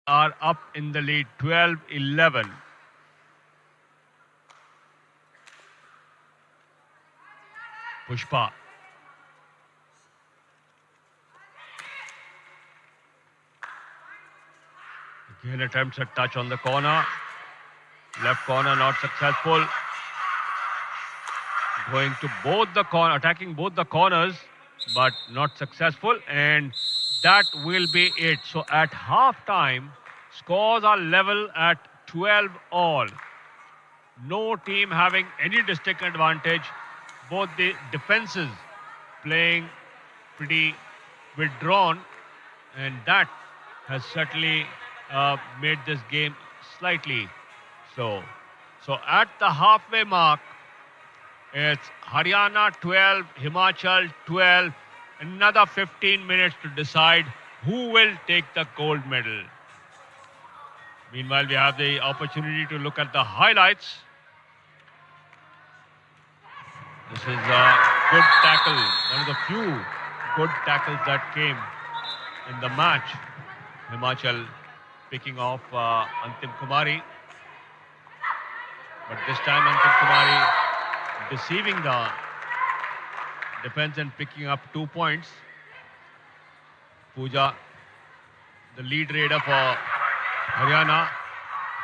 are up in the lead, 12-11. Pushpa. Again attempts a touch on the corner. Left corner not successful. Going to both the corner, attacking both the corners, but not successful. And that will be it. So at half time, scores are level at 12 all. No team having any distinct advantage. Both the defenses playing pretty withdrawn, and that has certainly made this game slightly so. So at the halfway mark, it's Haryana 12, Himachal 12. Another 15 minutes to decide who will take the gold medal. Meanwhile, we have the opportunity to look at the highlights. This is a good tackle, one of the few good tackles that came in the match. Himachal picking off Antim Kumari. But this time Antim Kumari deceiving the defense and picking up 2 points. Pooja, the lead raider for Haryana,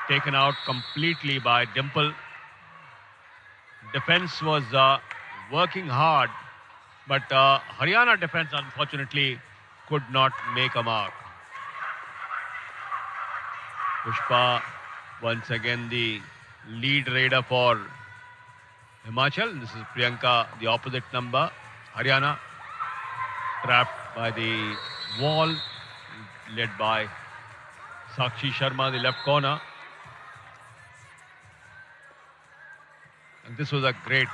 taken out completely by Dimple. Defense was working hard, but Haryana defense unfortunately could not make a mark. Pushpa, once again the lead raider for Himachal. This is Priyanka, the opposite number. Haryana, trapped by the wall, led by Sakshi Sharma, the left corner. And this was a great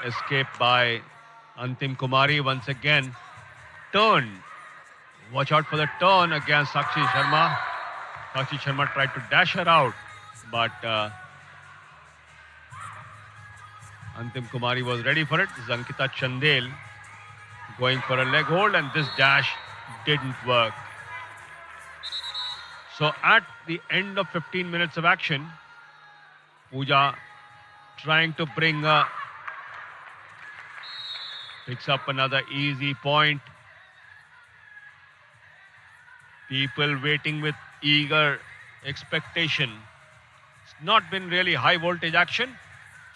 escape by Antim Kumari once again. Turn. Watch out for the turn against Sakshi Sharma. Sakshi Sharma tried to dash her out, but Antim Kumari was ready for it. This is Ankita Chandel going for a leg hold, and this dash didn't work. So at the end of 15 minutes of action, Pooja trying to bring picks up another easy point. People waiting with eager expectation. It's not been really high voltage action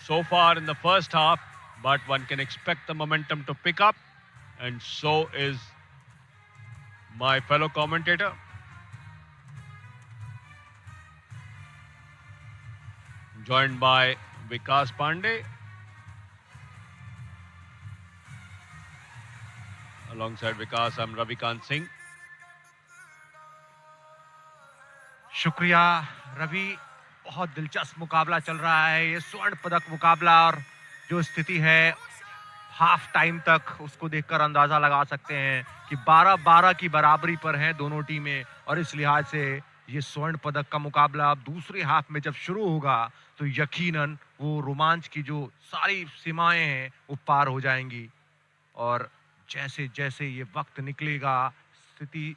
so far in the first half, but one can expect the momentum to pick up, and so is my fellow commentator. Joined by Vikas Pandey. Alongside Vikas, I'm Ravikant Singh. शुक्रिया रवि, बहुत दिलचस्प मुकाबला चल रहा है ये स्वर्ण पदक मुकाबला, और जो स्थिति है हाफ टाइम तक उसको देखकर अंदाजा लगा सकते हैं कि 12-12 की बराबरी पर हैं दोनों टीमें, और इस लिहाज से ये स्वर्ण पदक का मुकाबला अब दूसरे हाफ में जब शुरू होगा तो यकीनन वो रोमांच की जो सारी सीमाएं हैं वो पार हो जाएंगी, और जैसे जैसे ये वक्त निकलेगा स्थिति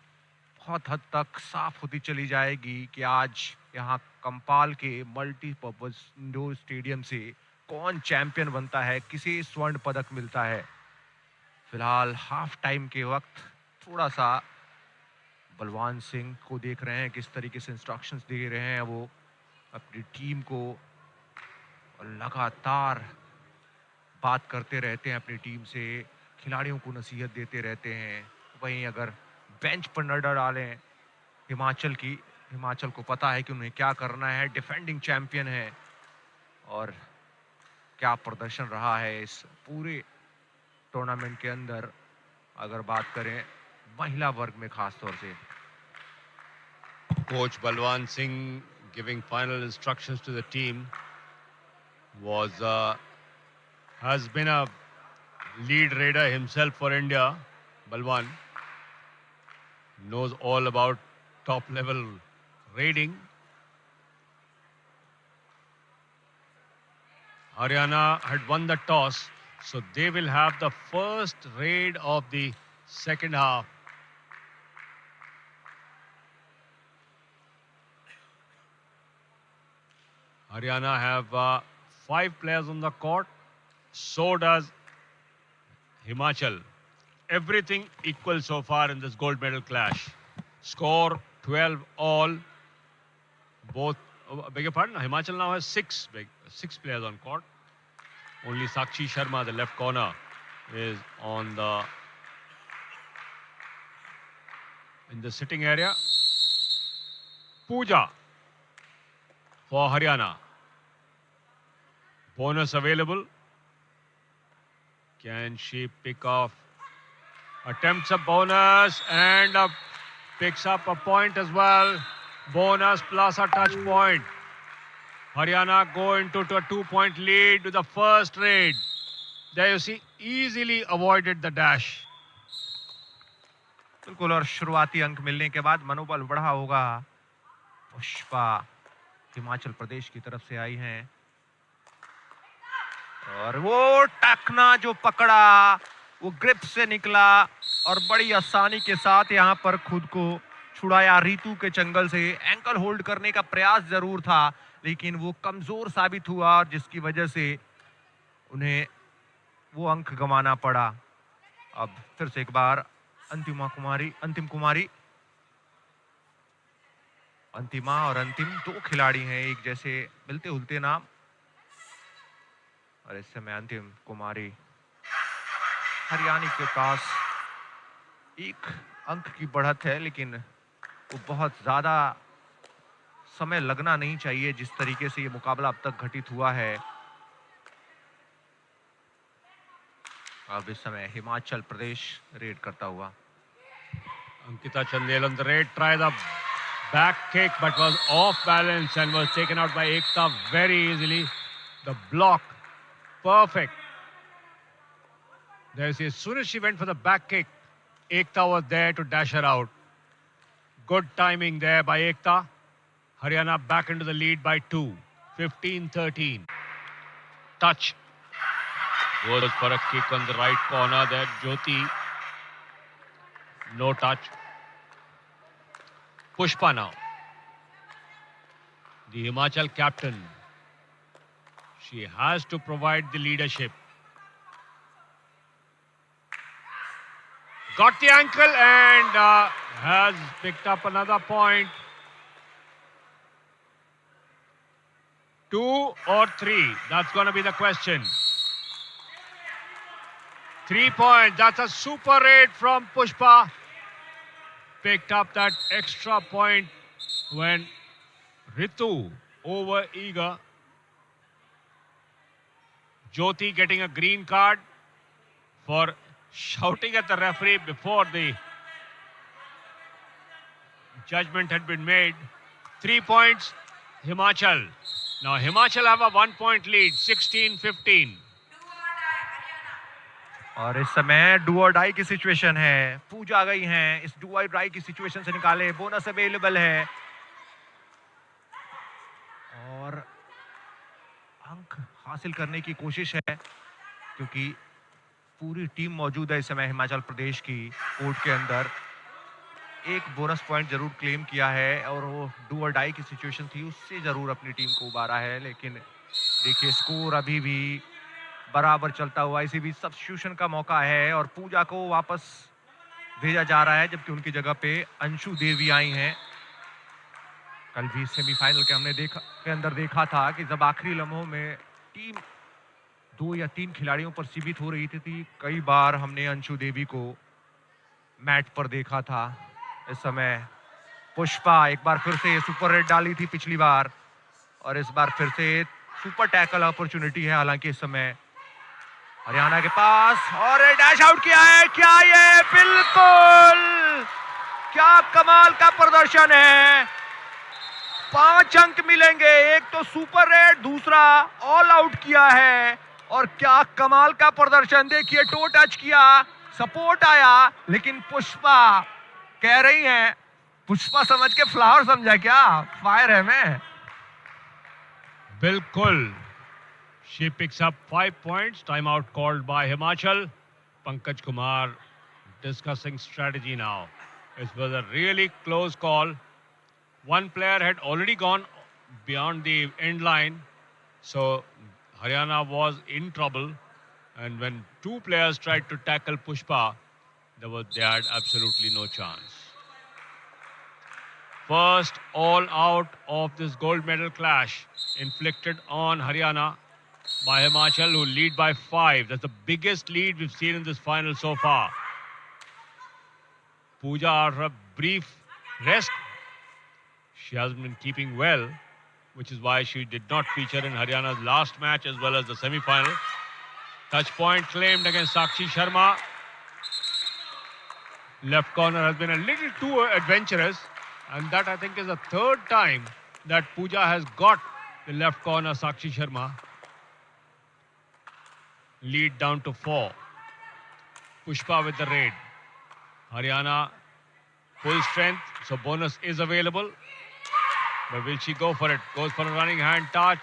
बहुत हद तक साफ होती चली जाएगी कि आज यहाँ कंपाल के मल्टीपर्पज इंडोर स्टेडियम से कौन चैंपियन बनता है, किसे स्वर्ण पदक मिलता है। फिलहाल हाफ टाइम के वक्त थोड़ा सा बलवान सिंह को देख रहे हैं किस तरीके से इंस्ट्रक्शंस दे रहे हैं वो अपनी टीम को, और लगातार बात करते रहते हैं अपनी टीम से, खिलाड़ियों को नसीहत देते रहते हैं। वहीं अगर बेंच पर न डालें हिमाचल को पता है कि उन्हें क्या करना है, डिफेंडिंग चैंपियन है, और क्या प्रदर्शन रहा है इस पूरे टूर्नामेंट के अंदर अगर बात करें महिला वर्ग में खास तौर से। Coach Balwan Singh giving final instructions to the team has been a lead raider himself for India. Balwan knows all about top level raiding. Haryana had won the toss, so they will have the first raid of the second half. Haryana have 5 players on the court. So does Himachal. Everything equal so far in this gold medal clash. Score 12 all. Both, beg your pardon, Himachal now has six players on court. Only Sakshi Sharma, the left corner, is in the sitting area. Pooja for Haryana. Bonus available. Can she pick off? Attempts a bonus and picks up a point as well. Bonus plus a touch point. Haryana go into a 2-point lead with the first raid. There you see, easily avoided the dash. बिल्कुल, और शुरुआती अंक मिलने के बाद मनोबल बढ़ा होगा. पुष्पा हिमाचल प्रदेश की तरफ से आई हैं और वो टकना जो पकड़ा वो ग्रिप से निकला और बड़ी आसानी के साथ यहां पर खुद को छुड़ाया. रितु के चंगल से एंकल होल्ड करने का प्रयास जरूर था, लेकिन वो कमजोर साबित हुआ और जिसकी वजह से उन्हें वो अंक गंवाना पड़ा. अब फिर से एक बार अंतिम और अंतिम दो खिलाड़ी हैं, एक जैसे मिलते जुलते नाम. और इस समय अंतिम कुमारी हरियाणा के पास एक अंक की बढ़त है, लेकिन वो बहुत ज्यादा समय लगना नहीं चाहिए जिस तरीके से ये मुकाबला अब तक घटित हुआ है. अब इस समय हिमाचल प्रदेश रेड करता हुआ. Ankita Chandel on the raid, try the back kick but was off balance and was taken out by Ekta very easily. The block, perfect. There you see, as soon as she went for the back kick, Ekta was there to dash her out. Good timing there by Ekta. Haryana back into the lead by 2, 15-13. Touch. Goes for a kick on the right corner there, Jyoti. No touch. Pushpa now. The Himachal captain. She has to provide the leadership. Got the ankle and has picked up another point. 2 or 3? That's going to be the question. 3 points. That's a super raid from Pushpa. Picked up that extra point when Ritu over eager. Jyoti getting a green card for shouting at the referee before the judgment had been made. 3 points, Himachal. Now Himachal have a 1-point lead, 16-15. और इस समय do और die की situation है. पूजा गई हैं, इस do और डाई की सिचुएशन से निकाले. बोनस अवेलेबल है और अंक हासिल करने की कोशिश है, क्योंकि पूरी टीम मौजूद है इस समय हिमाचल प्रदेश की कोर्ट के अंदर. एक बोनस पॉइंट जरूर क्लेम किया है और वो डू और डाई की सिचुएशन थी, उससे जरूर अपनी टीम को उबारा है. लेकिन देखिए, स्कोर अभी भी बराबर चलता हुआ. इसी बीच सब्स्टिट्यूशन का मौका है और पूजा को वापस भेजा जा रहा है, जबकि उनकी जगह पे अंशु देवी आई हैं. कल भी सेमीफाइनल के अंदर देखा था कि जब आखिरी लम्हों में टीम 2 या 3 खिलाड़ियों पर सीमित हो रही थी, कई बार हमने अंशु देवी को मैट पर देखा था. इस समय पुष्पा एक बार फिर से सुपर रेड डाली थी पिछली बार और इस बार फिर से सुपर टैकल अपॉर्चुनिटी है. हालांकि इस समय हरियाणा के पास और डैश आउट किया है. क्या ये बिल्कुल, क्या कमाल का प्रदर्शन है. 5 अंक मिलेंगे. एक तो सुपर रेड, दूसरा ऑल आउट किया है और क्या कमाल का प्रदर्शन. देखिए, टो टच किया, सपोर्ट आया, लेकिन पुष्पा कह रही हैं, पुष्पा समझ के फ्लावर समझा क्या, फायर है मैं. बिल्कुल. She picks up 5 points. Timeout called by Himachal. Pankaj Kumar discussing strategy now. It was a really close call. One player had already gone beyond the end line. So Haryana was in trouble. And when two players tried to tackle Pushpa, they had absolutely no chance. First all out of this gold medal clash inflicted on Haryana by Himachal, who lead by 5. That's the biggest lead we've seen in this final so far. Pooja, after a brief rest, she hasn't been keeping well, which is why she did not feature in Haryana's last match as well as the semi-final. Touch point claimed against Sakshi Sharma. Left corner has been a little too adventurous, and that I think is the third time that Pooja has got the left corner, Sakshi Sharma. Lead down to 4. Pushpa with the raid. Haryana full strength, so bonus is available. But will she go for it? Goes for a running hand touch.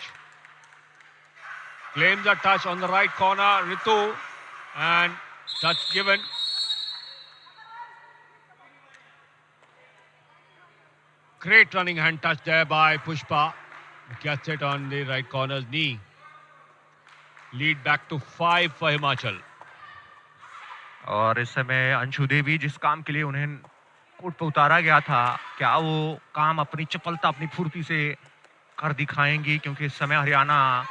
Claims a touch on the right corner, Ritu. And touch given. Great running hand touch there by Pushpa. Gets it on the right corner's knee. Lead back to 5 for Himachal. और इस समय अंशु देवी जिस काम के लिए उन्हें court पर उतारा गया था, क्या वो काम अपनी चपलता, अपनी फुर्ती से कर दिखाएंगी? क्योंकि इस समय हरियाणा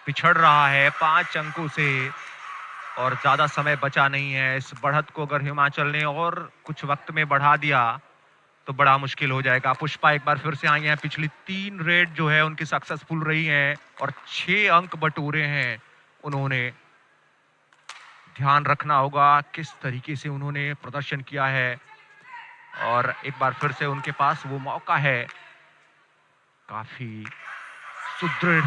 पिछड़ रहा है 5 अंकों से और ज्यादा समय बचा नहीं है। इस बढ़त को अगर हिमाचल ने और कुछ वक्त में बढ़ा दिया तो बड़ा मुश्किल हो जाएगा। पुष्पा एक बार फिर से आई हैं, पिछली 3 रेड जो है उनकी सक्सेसफुल रही हैं और 6 अंक बटोरे हैं उन्होंने। ध्यान रखना होगा किस तरीके से उन्होंने प्रदर्शन किया है और एक बार फिर से उनके पास वो मौका है। काफी सुदृढ़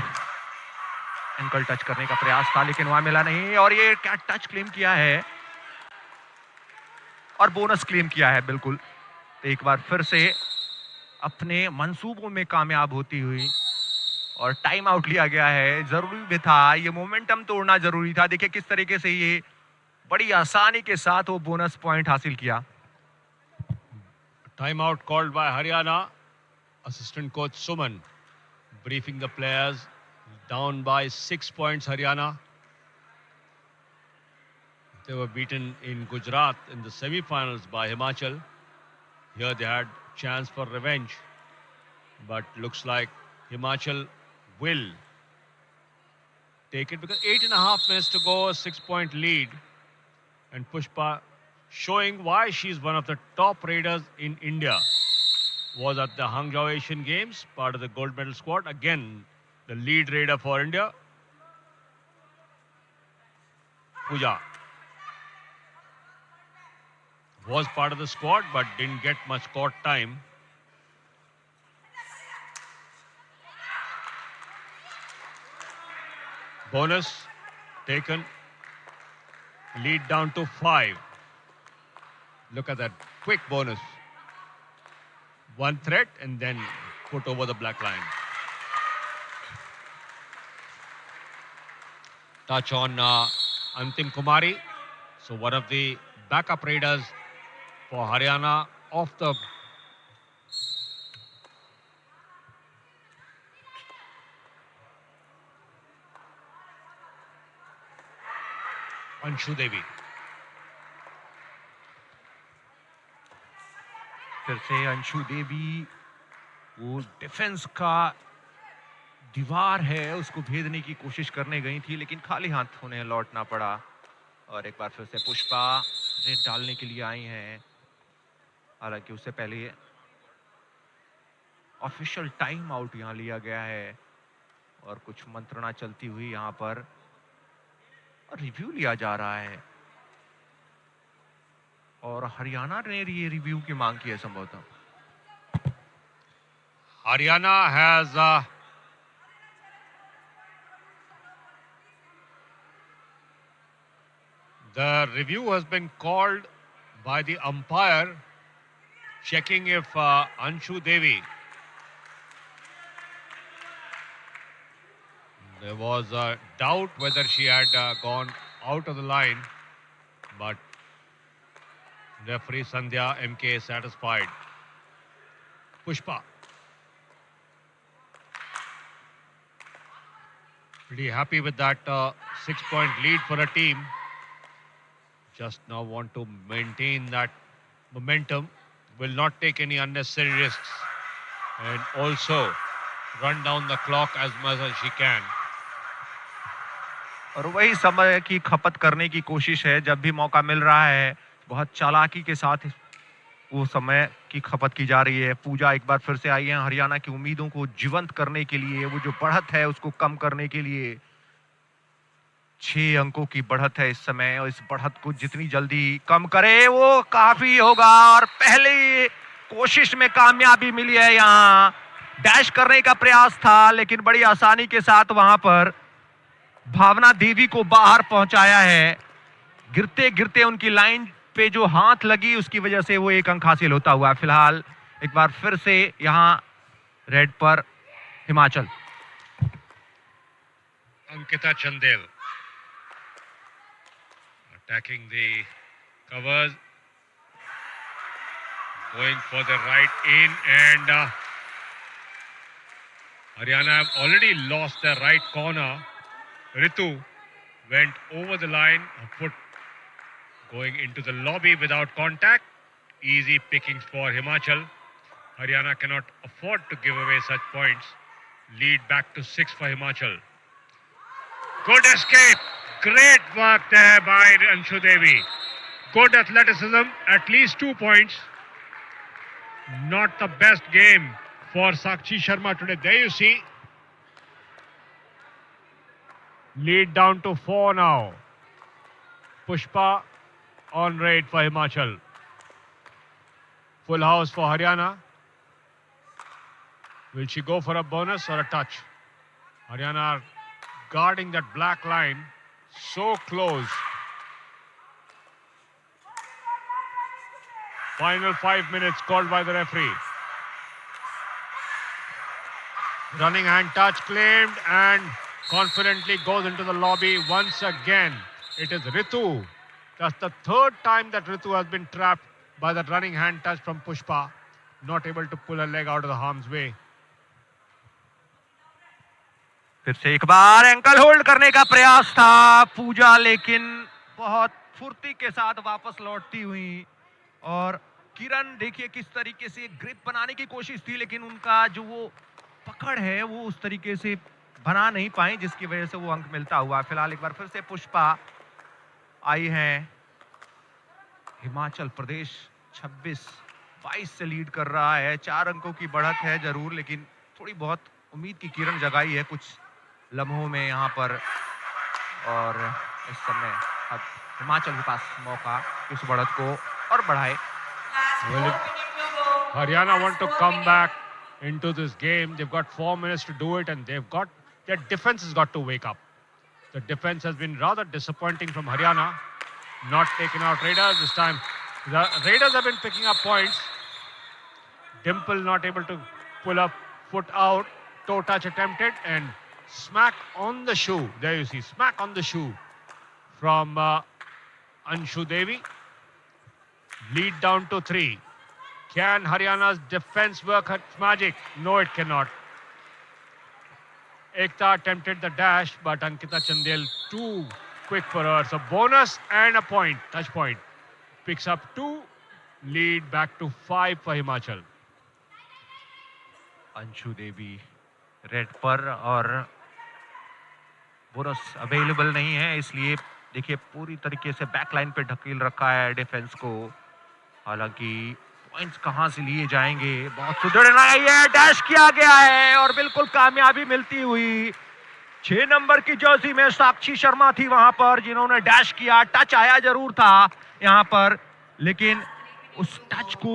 एंकल टच करने का प्रयास था लेकिन वहां मिला नहीं और ये क्या टच क्लेम किया है और बोनस क्लेम किया है। बिल्कुल, तो एक बार फिर से अपने मंसूबों में कामयाब होती हुई और टाइम आउट लिया गया है। जरूरी भी था, ये मोमेंटम तोड़ना जरूरी था। देखिए किस तरीके से ये बड़ी आसानी के साथ वो बोनस पॉइंट हासिल किया। Time out called by Haryana. Assistant coach Suman briefing the players. Down by 6 points, Haryana. They were beaten in Gujarat in the semi-finals by Himachal. Here they had chance for revenge. But looks like Himachal will take it because 8.5 minutes to go, a 6-point lead. And Pushpa showing why she's one of the top raiders in India. Was at the Hangzhou Asian Games, part of the gold medal squad. Again, the lead raider for India. Pooja was part of the squad but didn't get much court time. Bonus taken. Lead down to 5. Look at that quick bonus. One threat and then put over the black line. Touch on Antim Kumari. So one of the backup raiders for Haryana off the Anshu Devi. फिर से अंशु देवी वो defence का दीवार है उसको भेदने की कोशिश करने गई थी लेकिन खाली हाथ उन्हें लौटना पड़ा। और एक बार फिर से पुष्पा रेड डालने के लिए आई हैं, हालांकि उससे पहले ऑफिशियल टाइम आउट यहां लिया गया है और कुछ मंत्रणा चलती हुई यहां पर और रिव्यू लिया जा रहा है और हरियाणा ने ये रिव्यू की मांग की है संभवतः। Haryana has the review has been called by the umpire, checking if Anshu Devi. There was a doubt whether she had gone out of the line, but referee Sandhya MK is satisfied. Pushpa. Pretty happy with that 6-point lead for a team. Just now want to maintain that momentum. Will not take any unnecessary risks. And also run down the clock as much as she can. और वही समय की खपत करने की कोशिश है, जब भी मौका मिल रहा है बहुत चालाकी के साथ वो समय की खपत की जा रही है। पूजा एक बार फिर से आई है हरियाणा की उम्मीदों को जीवंत करने के लिए, वो जो बढ़त है उसको कम करने के लिए। 6 अंकों की बढ़त है इस समय और इस बढ़त को जितनी जल्दी कम करे वो काफी होगा। और पहली कोशिश में कामयाबी मिली है, यहाँ डैश करने का प्रयास था लेकिन बड़ी आसानी के साथ वहां पर भावना देवी को बाहर पहुंचाया है। गिरते गिरते उनकी लाइन पे जो हाथ लगी उसकी वजह से वो 1 अंक हासिल होता हुआ। फिलहाल एक बार फिर से यहां रेड पर Himachal. Ankita Chandel attacking the covers, going for the right in, and Haryana have already lost their right corner. Ritu went over the line, her foot going into the lobby without contact. Easy pickings for Himachal. Haryana cannot afford to give away such points. Lead back to 6 for Himachal. Good escape. Great work there by Anshu Devi. Good athleticism, at least 2 points. Not the best game for Sakshi Sharma today. There you see. Lead down to 4 now. Pushpa on raid for Himachal. Full house for Haryana. Will she go for a bonus or a touch? Haryana are guarding that black line. So close. Final 5 minutes called by the referee. Running hand touch claimed and confidently goes into the lobby once again. It is Ritu. That's the 3rd time that Ritu has been trapped by that running hand touch from Pushpa. Not able to pull her leg out of the harm's way. फिर से एक बार ankle hold करने का प्रयास था पूजा, लेकिन बहुत फुर्ती के साथ वापस लौटती हुई। और किरण देखिए किस तरीके से ग्रिप बनाने की कोशिश थी, लेकिन उनका जो वो पकड़ है वो उस तरीके से बना नहीं पाए, जिसकी वजह से वो अंक मिलता हुआ। फिलहाल एक बार फिर से पुष्पा आई है। हिमाचल प्रदेश 26-22 से लीड कर रहा है। 4 अंकों की बढ़त है जरूर, लेकिन थोड़ी बहुत उम्मीद की किरण जगाई है कुछ लम्हों में यहाँ पर। और इस समय अब हिमाचल के पास मौका इस बढ़त को और बढ़ाए। Well, if Haryana want to come back into this game, they've got 4 minutes to do it, and their defense has got to wake up. The defense has been rather disappointing from Haryana. Not taking out Raiders this time. The Raiders have been picking up points. Dimple not able to pull up, foot out, toe touch attempted, and smack on the shoe. There you see, smack on the shoe from Anshu Devi. Lead down to 3. Can Haryana's defense work its magic? No, it cannot. Ekta attempted the dash, but Ankita Chandel too quick for her. So bonus and a point, touch point. Picks up 2, lead back to 5 for Himachal. Anshu Devi red पर और bonus available नहीं है, इसलिए देखिए पूरी तरीके से backline पे ढकेल रखा है डिफेंस को। हालांकि पॉइंट्स कहां से लिए जाएंगे, बहुत सुधर रही है, डैश किया गया है और बिल्कुल कामयाबी मिलती हुई। 6 नंबर की जर्सी में साक्षी शर्मा थी वहां पर, जिन्होंने डैश किया। टच आया जरूर था यहां पर, लेकिन उस टच को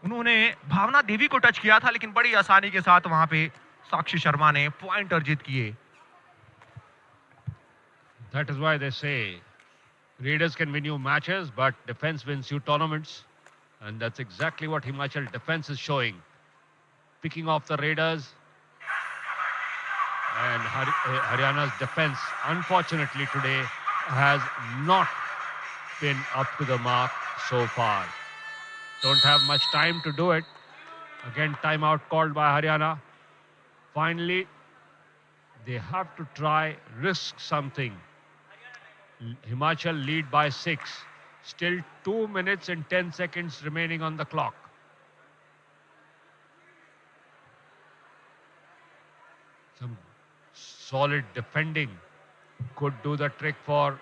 उन्होंने भावना देवी को टच किया था, लेकिन बड़ी आसानी के साथ वहां पे साक्षी शर्मा ने पॉइंट अर्जित किए। That is why they say Raiders can win you matches, but defense wins you tournaments. And that's exactly what Himachal defense is showing. Picking off the Raiders. And Haryana's defense, unfortunately today, has not been up to the mark so far. Don't have much time to do it. Again, timeout called by Haryana. Finally, They have to try, risk something. Himachal lead by 6. Still 2 minutes and 10 seconds remaining on the clock. Some solid defending could do the trick for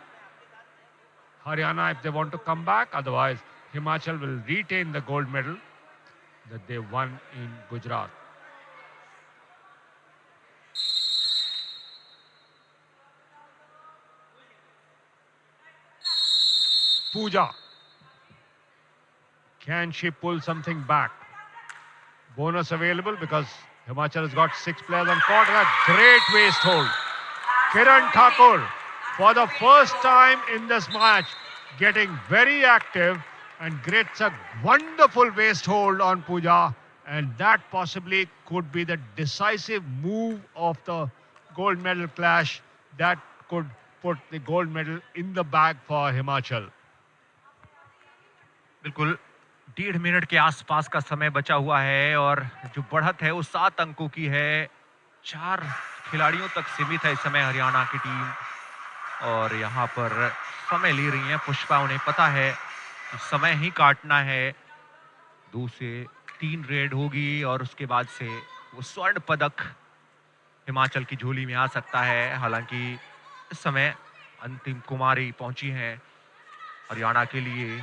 Haryana if they want to come back. Otherwise, Himachal will retain the gold medal that they won in Gujarat. Pooja. Can she pull something back? Bonus available because Himachal has got 6 players on court. And a great waist hold. Kiran Thakur, for the first time in this match, getting very active and gets a wonderful waist hold on Pooja. And that possibly could be the decisive move of the gold medal clash that could put the gold medal in the bag for Himachal. बिल्कुल 1.5 minute के आसपास का समय बचा हुआ है और जो बढ़त है वो 7 अंकों की है। 4 खिलाड़ियों तक सीमित है इस समय हरियाणा की टीम और यहाँ पर समय ले रही है पुष्पा। उन्हें पता है कि समय ही काटना है। 2 से 3 रेड होगी और उसके बाद से वो स्वर्ण पदक हिमाचल की झोली में आ सकता है। हालांकि इस समय अंतिम कुमारी पहुंची है हरियाणा के लिए।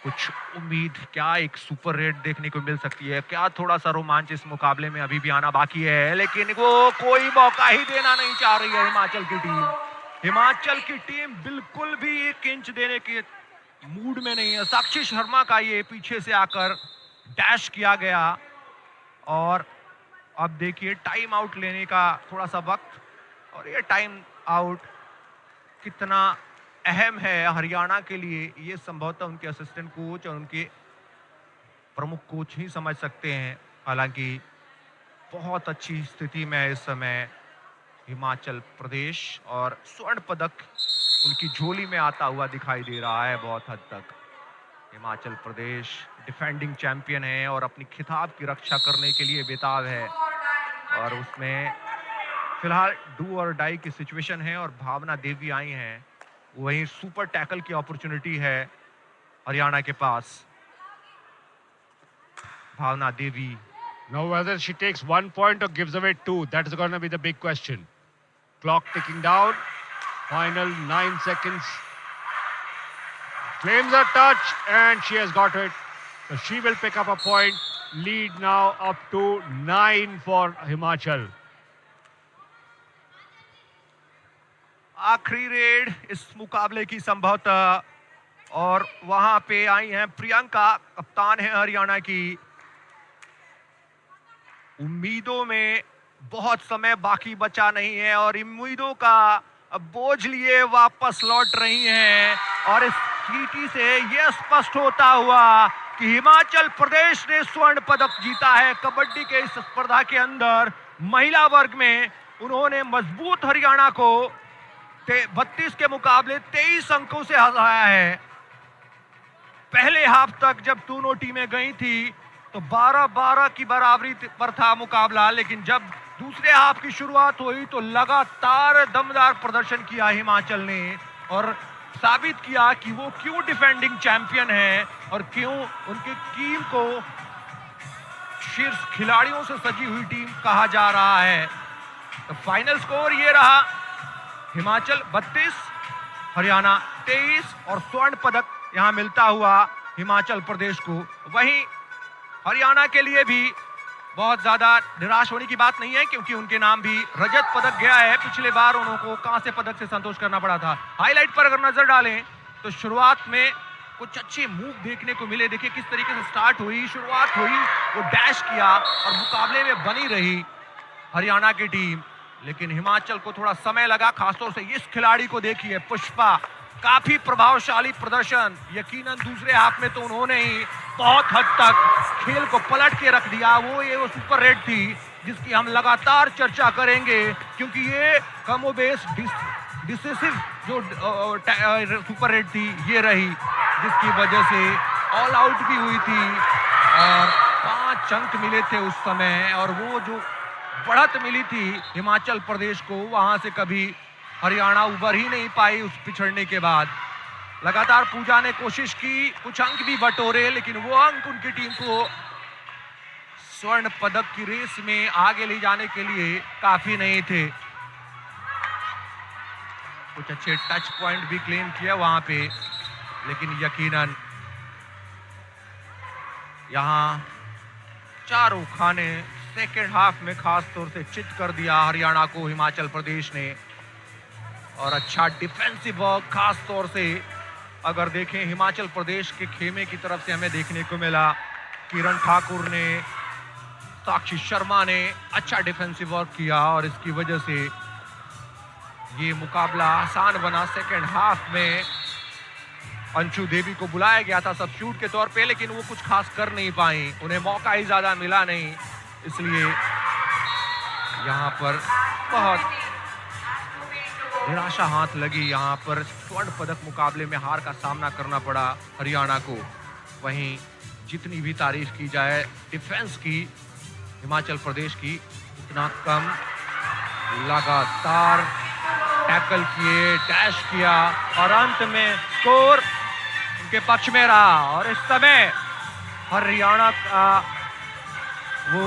कुछ उम्मीद, क्या एक सुपर रेड देखने को मिल सकती है, क्या थोड़ा सा रोमांच इस मुकाबले में अभी भी आना बाकी है, लेकिन वो कोई मौका ही देना नहीं चाह रही है हिमाचल की टीम। हिमाचल की टीम बिल्कुल भी 1 इंच देने के मूड में नहीं है। साक्षी शर्मा का ये पीछे से आकर डैश किया गया और अब देखिए टाइम आउट लेने का थोड़ा सा वक्त, और ये टाइम आउट कितना अहम है हरियाणा के लिए ये संभवतः उनके असिस्टेंट कोच और उनके प्रमुख कोच ही समझ सकते हैं। हालांकि बहुत अच्छी स्थिति में इस समय हिमाचल प्रदेश और स्वर्ण पदक उनकी झोली में आता हुआ दिखाई दे रहा है। बहुत हद तक हिमाचल प्रदेश डिफेंडिंग चैंपियन है और अपनी खिताब की रक्षा करने के लिए बेताब है और उसमें फिलहाल डू और डाई की सिचुएशन है और भावना देवी आई हैं। वहीं सुपर टैकल की अपॉर्चुनिटी है हरियाणा के पास। भावना देवी, now whether she takes 1 point or gives away 2, that is going to be the big question. Clock ticking down, final 9 seconds. Claims a touch and she has got it, so she will pick up a point. Lead now up to 9 for Himachal. आखिरी red इस मुकाबले की संभवतः, और वहां पे आई हैं प्रियंका, कप्तान है हरियाणा की। उम्मीदों में बहुत समय बाकी बचा नहीं है और उम्मीदों का बोझ लिए वापस लौट रही हैं और इस चीटी से यह स्पष्ट होता हुआ कि हिमाचल प्रदेश ने स्वर्ण पदक जीता है कबड्डी के इस स्पर्धा के अंदर। महिला वर्ग में उन्होंने मजबूत हरियाणा को 32 के मुकाबले 23 अंकों से हराया है। पहले हाफ तक जब दोनों टीमें गई थी तो 12-12 की बराबरी पर था मुकाबला, लेकिन जब दूसरे हाफ की शुरुआत हुई तो लगातार दमदार प्रदर्शन किया हिमाचल ने और साबित किया कि वो क्यों डिफेंडिंग चैंपियन है और क्यों उनकी टीम को शीर्ष खिलाड़ियों से सजी हुई टीम कहा जा रहा है। तो फाइनल स्कोर ये रहा, हिमाचल 32, हरियाणा 23 और स्वर्ण पदक यहां मिलता हुआ हिमाचल प्रदेश को। वहीं हरियाणा के लिए भी बहुत ज्यादा निराश होने की बात नहीं है क्योंकि उनके नाम भी रजत पदक गया है। पिछले बार उनको कांस्य पदक से संतोष करना पड़ा था। हाईलाइट पर अगर नजर डालें तो शुरुआत में कुछ अच्छे मूव देखने को मिले। देखिए किस तरीके से स्टार्ट हुई, शुरुआत हुई, वो डैश किया और मुकाबले में बनी रही हरियाणा की टीम, लेकिन हिमाचल को थोड़ा समय लगा। खासतौर से इस खिलाड़ी को देखिए, पुष्पा, काफी प्रभावशाली प्रदर्शन। यकीनन दूसरे हाफ में तो उन्होंने ही बहुत हद तक खेल को पलट के रख दिया। वो सुपर रेड थी जिसकी हम लगातार चर्चा करेंगे क्योंकि ये कमोबेश डिसिसिव जो सुपर रेड थी ये रही, जिसकी वजह से ऑल आउट भी हुई थी और 5 अंक मिले थे उस समय। और वो जो बढ़त मिली थी हिमाचल प्रदेश को, वहां से कभी हरियाणा उबर ही नहीं पाई उस पिछड़ने के बाद। लगातार पूजा ने कोशिश की, कुछ अंक भी बटोरे, लेकिन वो अंक उनकी टीम को स्वर्ण पदक की रेस में आगे ले जाने के लिए काफी नहीं थे। कुछ अच्छे टच पॉइंट भी क्लेम किया वहां पे, लेकिन यकीनन यहां चारों खाने सेकेंड हाफ में खास तौर से चित कर दिया हरियाणा को हिमाचल प्रदेश ने। और अच्छा डिफेंसिव वर्क खास तौर से अगर देखें हिमाचल प्रदेश के खेमे की तरफ से हमें देखने को मिला। किरण ठाकुर ने, साक्षी शर्मा ने अच्छा डिफेंसिव वर्क किया और इसकी वजह से ये मुकाबला आसान बना। सेकेंड हाफ में अंशु देवी को बुलाया गया था सब्स्टिट्यूट के तौर पे, लेकिन वो कुछ खास कर नहीं पाई, उन्हें मौका ही ज्यादा मिला नहीं, इसलिए यहां पर बहुत निराशा हाथ लगी। यहां पर स्वर्ण पदक मुकाबले में हार का सामना करना पड़ा हरियाणा को। वहीं जितनी भी तारीफ की जाए डिफेंस की हिमाचल प्रदेश की, उतना कम। लगातार टैकल किए, डैश किया और अंत में स्कोर उनके पक्ष में रहा। और इस समय हरियाणा का वो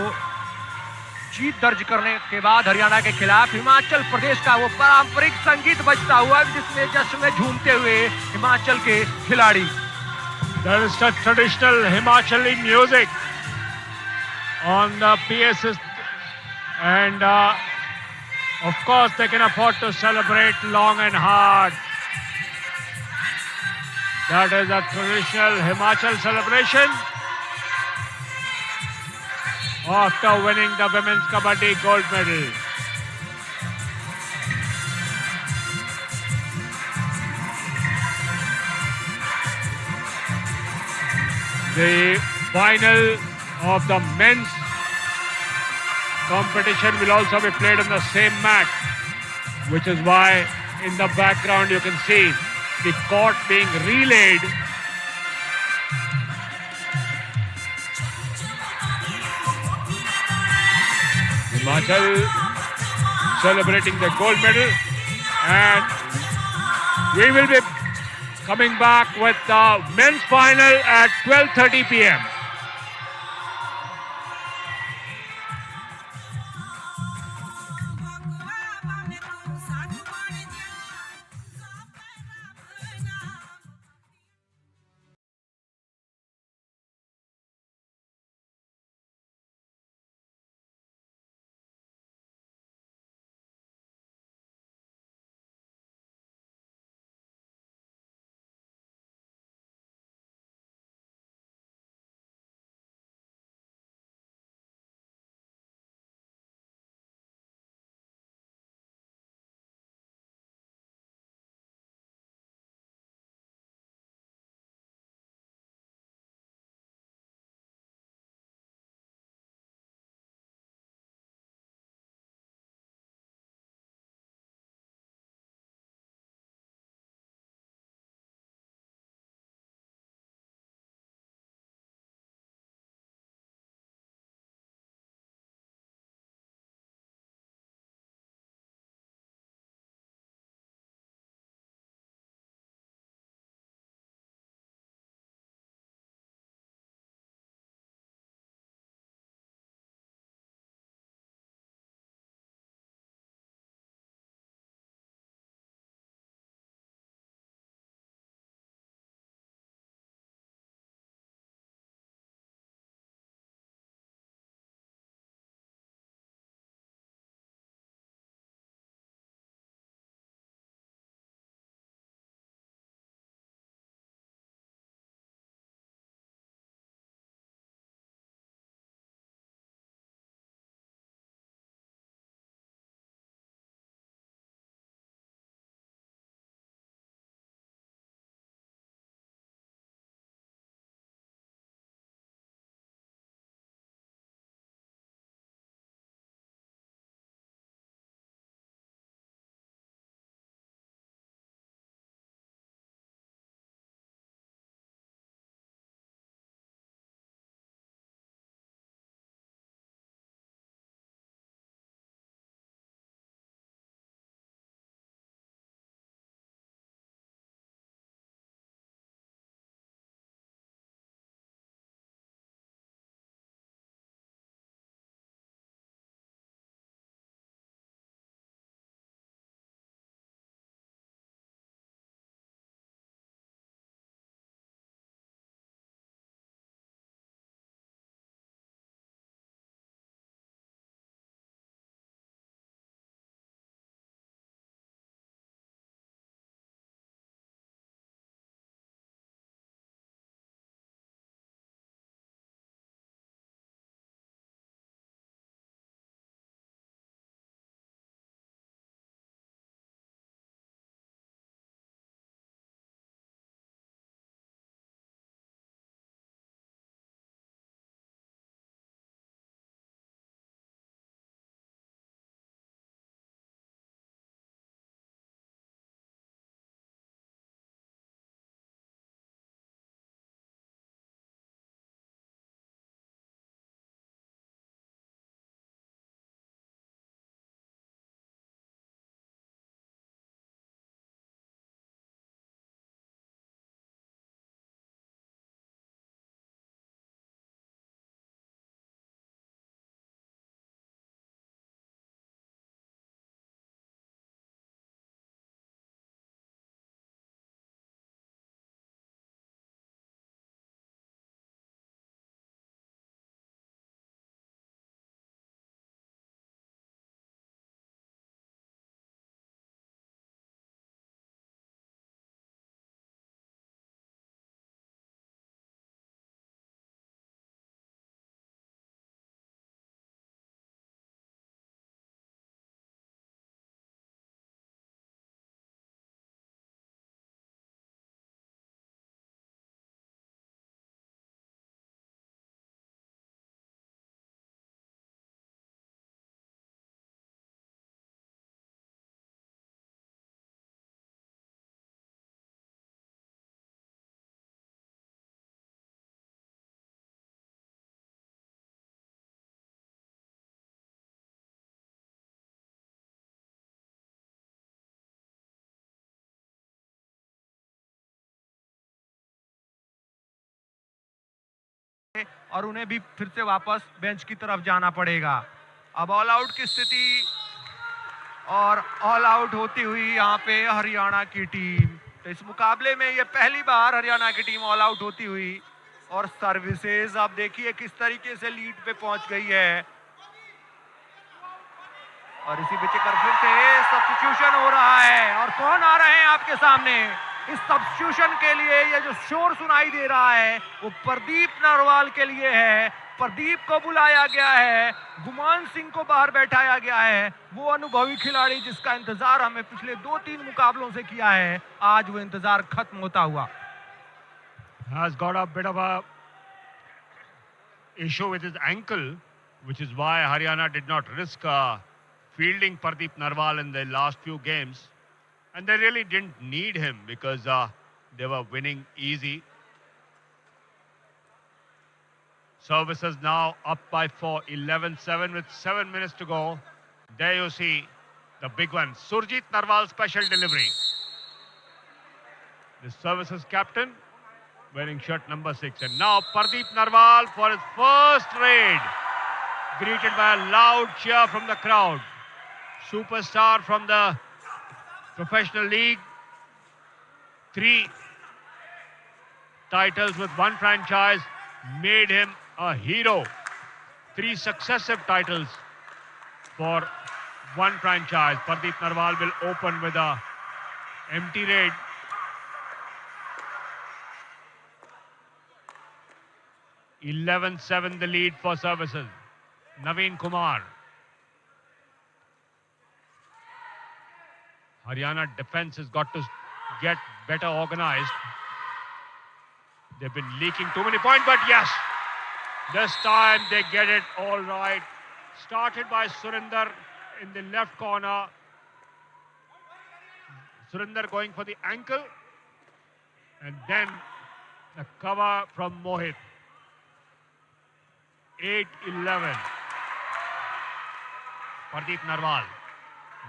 जीत दर्ज करने के बाद हरियाणा के खिलाफ हिमाचल प्रदेश का वो पारंपरिक संगीत बजता हुआ, जिसमें जश्न में झूमते हुए हिमाचल के खिलाड़ी। There is a traditional Himachali music on the PSs, and of course they can afford to celebrate long and hard. That is a traditional Himachal celebration after winning the women's Kabaddi gold medal. The final of the men's competition will also be played on the same mat, which is why in the background you can see the court being relayed. Himachal celebrating the gold medal, and we will be coming back with the men's final at 12:30 p.m. और उन्हें भी फिर से वापस bench की तरफ जाना पड़ेगा। अब ऑल आउट की स्थिति और ऑल आउट होती हुई यहाँ पे हरियाणा की टीम। तो इस मुकाबले में ये पहली बार हरियाणा की टीम ऑल आउट होती हुई, और सर्विसेज आप देखिए किस तरीके से लीड पे पहुंच गई है। और इसी बीच एक बार फिर से सब्स्टिट्यूशन हो रहा है, और कौन आ रहे हैं आपके सामने। इस सब्स्टिट्यूशन के लिए ये जो शोर सुनाई दे रहा है वो प्रदीप नरवाल के लिए है। प्रदीप को बुलाया गया है, गुमान सिंह को बाहर बैठाया गया है। वो अनुभवी खिलाड़ी जिसका इंतजार हमें पिछले 2-3 मुकाबलों से किया है, आज वो इंतजार खत्म होता हुआ। Has got a bit of a issue with his ankle, which is why Haryana did not risk fielding Pardeep Narwal in the last few games. And they really didn't need him because they were winning easy. Services now up by 4, 11-7 with 7 minutes to go. There you see the big one, Surjit Narwal special delivery. The services captain wearing shirt number 6. And now Pardeep Narwal for his first raid, greeted by a loud cheer from the crowd. Superstar from the professional league, 3 titles with 1 franchise made him a hero. 3 successive titles for 1 franchise. Pardeep Narwal will open with a empty raid. (11-7) the lead for services. Naveen Kumar. Haryana defense has got to get better organized. They've been leaking too many points, but yes, this time they get it all right. Started by Surinder in the left corner. Surinder going for the ankle, and then the cover from Mohit. 8-11. Pardeep Narwal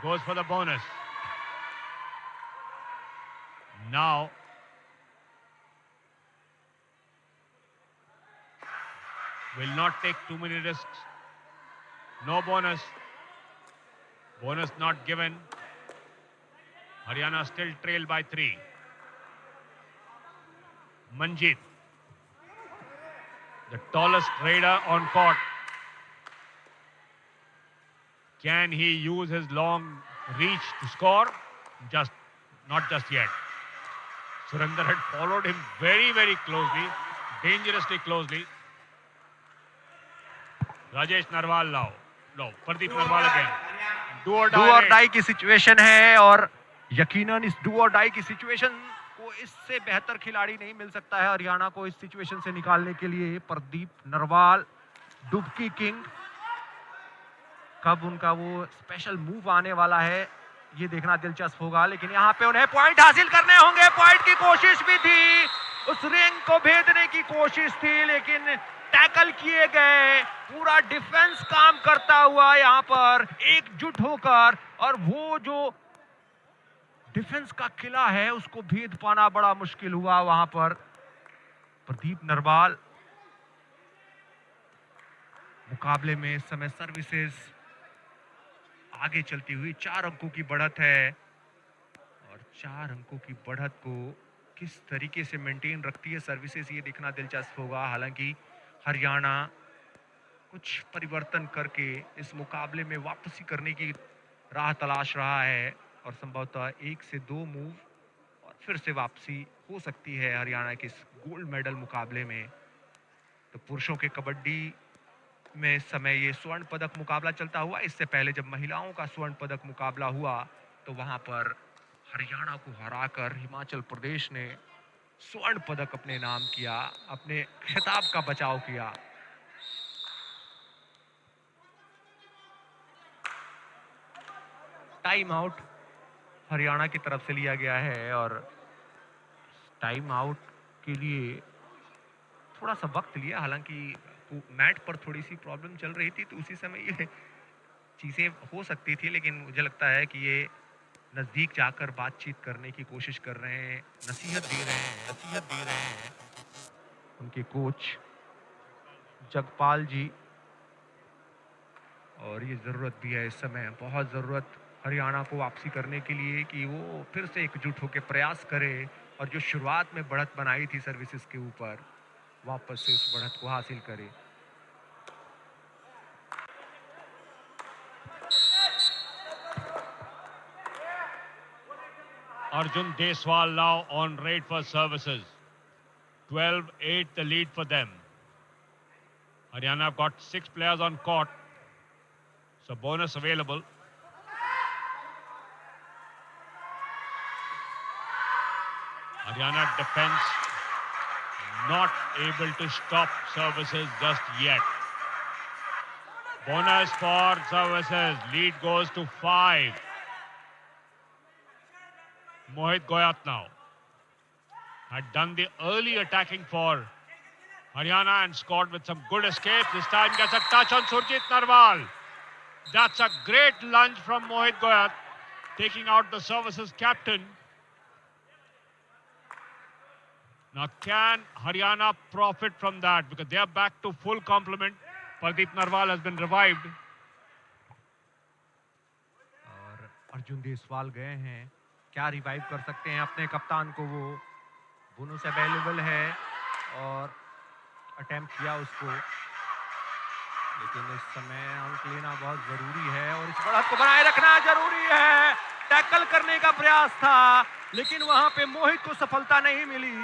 goes for the bonus. Now will not take too many risks. No bonus. Bonus not given. Haryana still trail by 3. Manjeet, the tallest raider on court. Can he use his long reach to score? Not just yet. Surinder had followed him very, very closely, dangerously closely. Rajesh Narwal now. No, Pardeep Narwal again. Do or die की situation है, और यकीनन इस do और die की situation को इससे बेहतर खिलाड़ी नहीं मिल सकता है हरियाणा को इस सिचुएशन से निकालने के लिए। प्रदीप नरवाल, डुबकी किंग। कब उनका वो स्पेशल मूव आने वाला है ये देखना दिलचस्प होगा, लेकिन यहाँ पे उन्हें पॉइंट हासिल करने होंगे। पॉइंट की कोशिश भी थी, उस रिंग को भेदने की कोशिश थी, लेकिन टैकल किए गए। पूरा डिफेंस काम करता हुआ यहाँ पर एकजुट होकर, और वो जो डिफेंस का किला है उसको भेद पाना बड़ा मुश्किल हुआ वहां पर। प्रदीप नरवाल मुकाबले में इस समय सर्विसेज आगे चलती हुई 4 अंकों की बढ़त है, और 4 अंकों की बढ़त को किस तरीके से मेंटेन रखती है सर्विसेज ये देखना दिलचस्प होगा। हालांकि हरियाणा कुछ परिवर्तन करके इस मुकाबले में वापसी करने की राह तलाश रहा है, और संभवतः 1 से 2 मूव और फिर से वापसी हो सकती है हरियाणा के इस गोल्ड मेडल मुकाबले में। तो पुरुषों के कबड्डी में इस समय ये स्वर्ण पदक मुकाबला चलता हुआ। इससे पहले जब महिलाओं का स्वर्ण पदक मुकाबला हुआ तो वहां पर हरियाणा को हराकर हिमाचल प्रदेश ने स्वर्ण पदक अपने नाम किया, अपने खिताब का बचाव किया। टाइम आउट हरियाणा की तरफ से लिया गया है, और टाइम आउट के लिए थोड़ा सा वक्त लिया। हालांकि मैट पर थोड़ी सी प्रॉब्लम चल रही थी, तो उसी समय ये चीजें हो सकती थी, लेकिन मुझे लगता है कि ये नजदीक जाकर बातचीत करने की कोशिश कर रहे हैं, नसीहत दे रहे हैं उनके कोच। जगपाल जी। और ये ज़रूरत भी है इस समय, बहुत ज़रूरत हरियाणा को वापसी करने के लिए कि वो फिर से एकजुट होकर प्रयास करे और जो शुरुआत में बढ़त बनाई थी सर्विसेज के ऊपर, वापस से उस बढ़त को हासिल करे। Arjun Deswal now on raid for services. 12-8 the lead for them. Haryana have got 6 players on court, so bonus available. Haryana defense not able to stop services just yet. Bonus for services. Lead goes to 5. Mohit Goyat now had done the early attacking for Haryana and scored with some good escapes. This time gets a touch on Surjit Narwal. That's a great lunge from Mohit Goyat, taking out the services captain. Now can Haryana profit from that? Because they are back to full complement. Pradeep Narwal has been revived. और अर्जुन देसवाल गए हैं, क्या revive कर सकते हैं अपने कप्तान को? वो बोनस अवेलेबल है और अटेम्प्ट किया उसको, लेकिन इस समय अंक लेना बहुत जरूरी है और इस बढ़त को बनाए रखना जरूरी है। टैकल करने का प्रयास था लेकिन वहां पे मोहित को सफलता नहीं मिली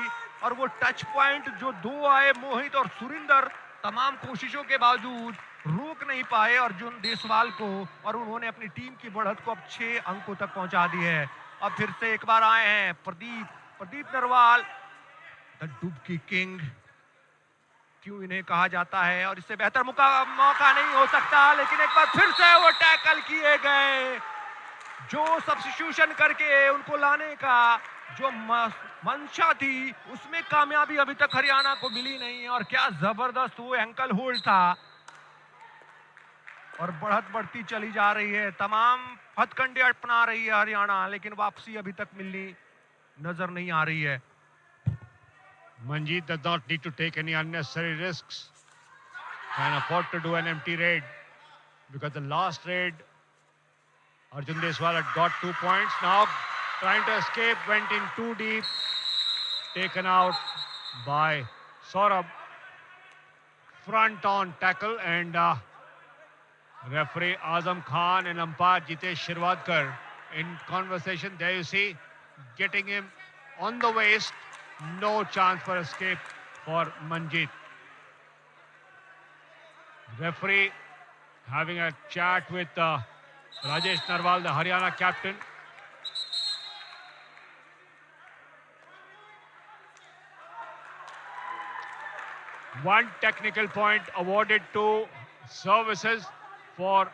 और वो टच पॉइंट जो 2 आए, मोहित और सुरिंदर तमाम कोशिशों के बावजूद रोक नहीं पाए अर्जुन देसवाल को और उन्होंने अपनी टीम की बढ़त को अब 6 अंकों तक पहुंचा दी है। अब फिर से एक बार आए हैं प्रदीप नरवाल, द डुबकी किंग क्यों इन्हें कहा जाता है, और इससे बेहतर मौका नहीं हो सकता। लेकिन एक बार फिर से वो टैकल किए गए, जो सब्स्टिट्यूशन करके उनको लाने का जो मंशा थी उसमें कामयाबी अभी तक हरियाणा को मिली नहीं है। और क्या जबरदस्त वो एंकल होल्ड था और बढ़त बढ़ती चली जा रही है, तमाम हथकंडे अपना रही है हरियाणा, लेकिन वापसी अभी तक मिलनी नजर नहीं आ रही है। Manjeet does not need to take any unnecessary risks. Can afford to do an empty raid because the last raid Arjun Deswal had got 2 points. Now trying to escape, went in too deep, taken out by Saurabh. Front on tackle, and referee Azam Khan and umpire Jitesh Shirwadkar in conversation. There you see, getting him on the waist. No chance for escape for Manjeet. Referee having a chat with Rajesh Narwal, the Haryana captain. One technical point awarded to services for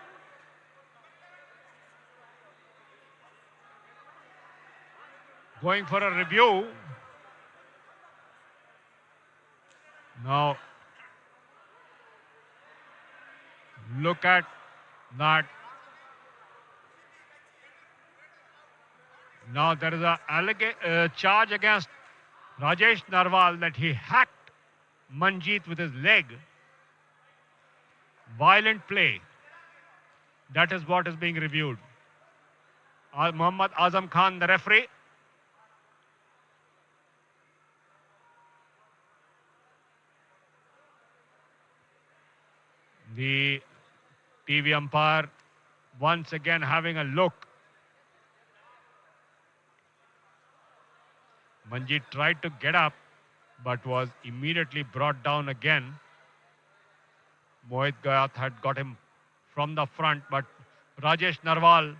going for a review. Now, look at that. Now there is a charge against Rajesh Narwal that he hacked Manjeet with his leg. Violent play. That is what is being reviewed. Muhammad Azam Khan, the referee. The TV umpire once again having a look. Manjeet tried to get up but was immediately brought down again. Mohit Goyat had got him from the front, but Rajesh Narwal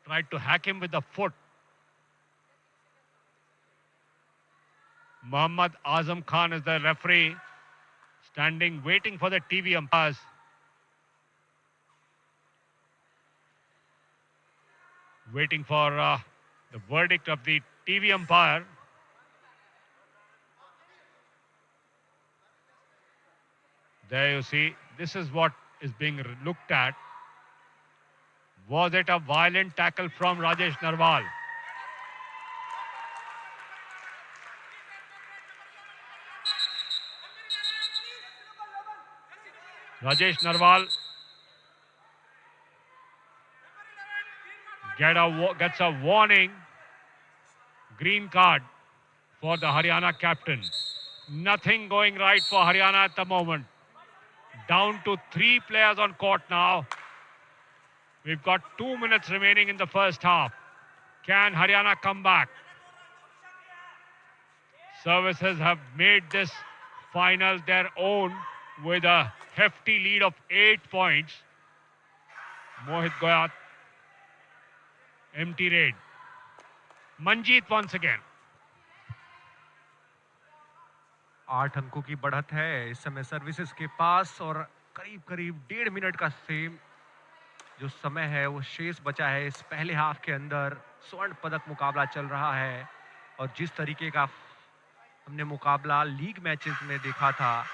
tried to hack him with the foot. Muhammad Azam Khan is the referee, standing waiting for the TV umpires. Waiting for the verdict of the TV umpire. There you see, this is what is being looked at. Was it a violent tackle from Rajesh Narwal? Rajesh Narwal gets a warning, green card for the Haryana captain. Nothing going right for Haryana at the moment. Down to 3 players on court now. We've got 2 minutes remaining in the first half. Can Haryana come back? Services have made this final their own with a hefty lead of 8 points. Mohit Goyat, empty raid. Manjeet once again. 8 अंकों की बढ़त है इस समय services के पास और करीब करीब 1.5 मिनट का सेम जो समय है वो शेष बचा है इस पहले हाफ के अंदर। स्वर्ण पदक मुकाबला चल रहा है और जिस तरीके का हमने मुकाबला लीग मैचेस में देखा था,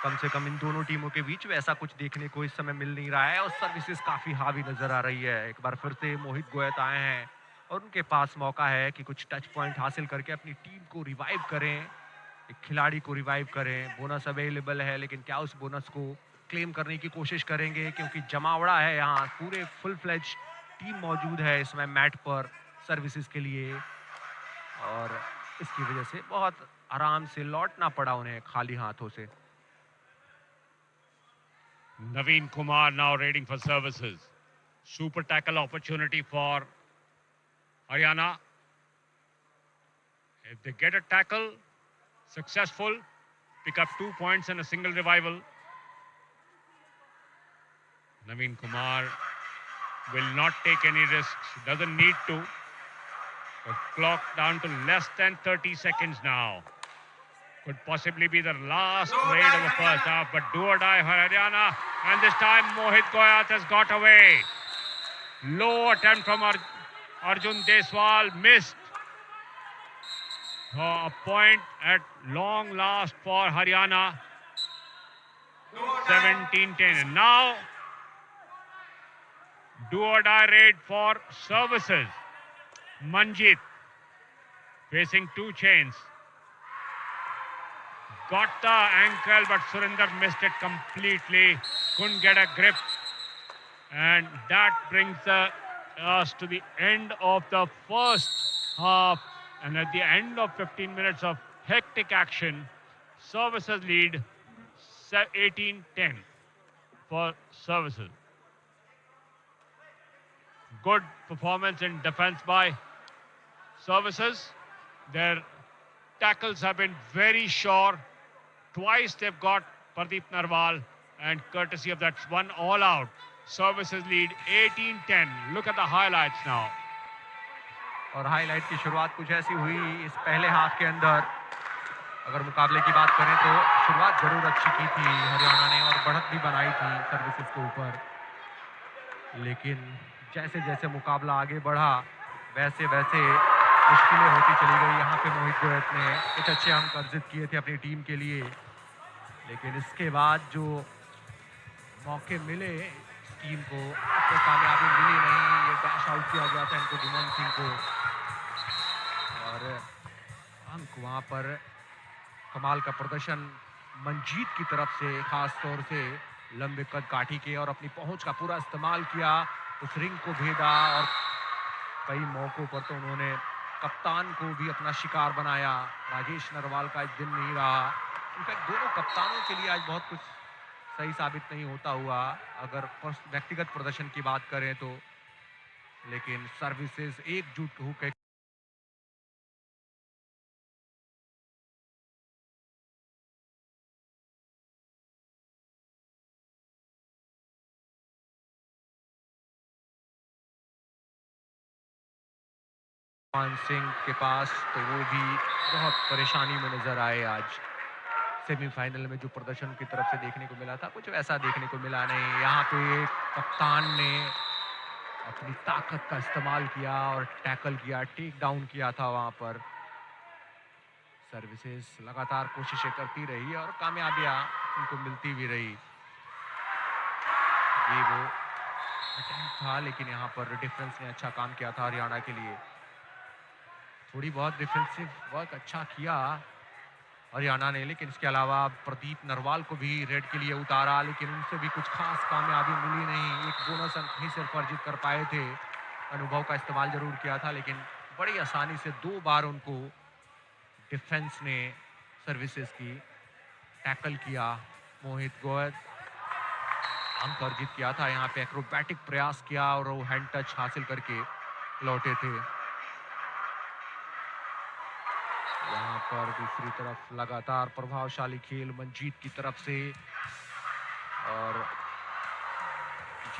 कम से कम इन दोनों टीमों के बीच वैसा कुछ देखने को इस समय मिल नहीं रहा है और सर्विसेज काफी हावी नजर आ रही है। एक बार फिर से मोहित गोयत आए हैं और उनके पास मौका है कि कुछ टच पॉइंट हासिल करके अपनी टीम को रिवाइव करें, एक खिलाड़ी को रिवाइव करें। बोनस अवेलेबल है लेकिन क्या उस बोनस को क्लेम करने की कोशिश करेंगे, क्योंकि जमावड़ा है यहाँ, पूरे फुल फ्लेज टीम मौजूद है इसमें मैट पर सर्विसेज के लिए और इसकी वजह से बहुत आराम से लौटना पड़ा उन्हें खाली हाथों से। Naveen Kumar now raiding for services. Super tackle opportunity for Haryana. If they get a tackle, successful, pick up 2 points and a single revival. Naveen Kumar will not take any risks, doesn't need to. The clock down to less than 30 seconds now. Could possibly be the last raid of the first half, but do or die for Haryana. And this time Mohit Goyat has got away. Low attempt from Arjun Deswal, missed. A point at long last for Haryana. 17-10. And now, do or die raid for services. Manjeet facing 2 chains. Got the ankle, but Surinder missed it completely. Couldn't get a grip. And that brings us to the end of the first half. And at the end of 15 minutes of hectic action, services lead 18-10 for services. Good performance in defense by services. Their tackles have been very sure. Twice they've got Pradeep Narwal, and courtesy of that one all out, services lead 18-10. Look at the highlights now. और highlight की शुरुआत कुछ ऐसी हुई इस पहले half के अंदर। अगर मुकाबले की बात करें तो शुरुआत जरूर अच्छी की थी हरियाणा ने और बढ़त भी बनाई थी सर्विसेज के ऊपर, लेकिन जैसे जैसे मुकाबला आगे बढ़ा वैसे वैसे मुश्किलें होती चली गई। यहाँ पे मोहित गोयत ने कुछ अच्छे अंक अर्जित किए थे अपनी टीम के लिए, लेकिन इसके बाद जो मौके मिले टीम को तो कामयाबी मिली नहीं। ये डैश आउट किया गया था इनको, गुमान सिंह को, और अंक वहाँ पर कमाल का प्रदर्शन मंजीत की तरफ से, खास तौर से लंबे कद काठी के, और अपनी पहुंच का पूरा इस्तेमाल किया, उस रिंग को भेदा और कई मौकों पर तो उन्होंने कप्तान को भी अपना शिकार बनाया। राजेश नरवाल का आज दिन नहीं रहा। इनफैक्ट दोनों कप्तानों के लिए आज बहुत कुछ सही साबित नहीं होता हुआ अगर व्यक्तिगत प्रदर्शन की बात करें तो, लेकिन सर्विसेज एकजुट होकर सिंह के पास तो वो भी बहुत परेशानी में नजर आए। आज सेमीफाइनल में जो प्रदर्शन की तरफ से देखने को मिला था कुछ वैसा देखने को मिला नहीं। यहाँ पे कप्तान ने अपनी ताकत का इस्तेमाल किया और टैकल किया, टेक डाउन किया था वहां पर। सर्विसेज लगातार कोशिशें करती रही और कामयाबियां उनको मिलती भी रही। ये वो अटेम्प्ट था, लेकिन यहाँ पर डिफेंस ने अच्छा काम किया था हरियाणा के लिए। थोड़ी बहुत डिफेंसिव वर्क अच्छा किया हरियाणा ने, लेकिन इसके अलावा प्रदीप नरवाल को भी रेड के लिए उतारा, लेकिन उनसे भी कुछ खास कामयाबी मिली नहीं। एक बोनस अंक ही सिर्फ अर्जित कर पाए थे। अनुभव का इस्तेमाल जरूर किया था, लेकिन बड़ी आसानी से 2 बार उनको डिफेंस ने सर्विसेज की टैकल किया। मोहित गोयल अंक अर्जित किया था। यहाँ पे एक्रोबैटिक प्रयास किया और वो हैंड टच हासिल करके लौटे थे। यहाँ पर दूसरी तरफ लगातार प्रभावशाली खेल मंजीत की तरफ से, और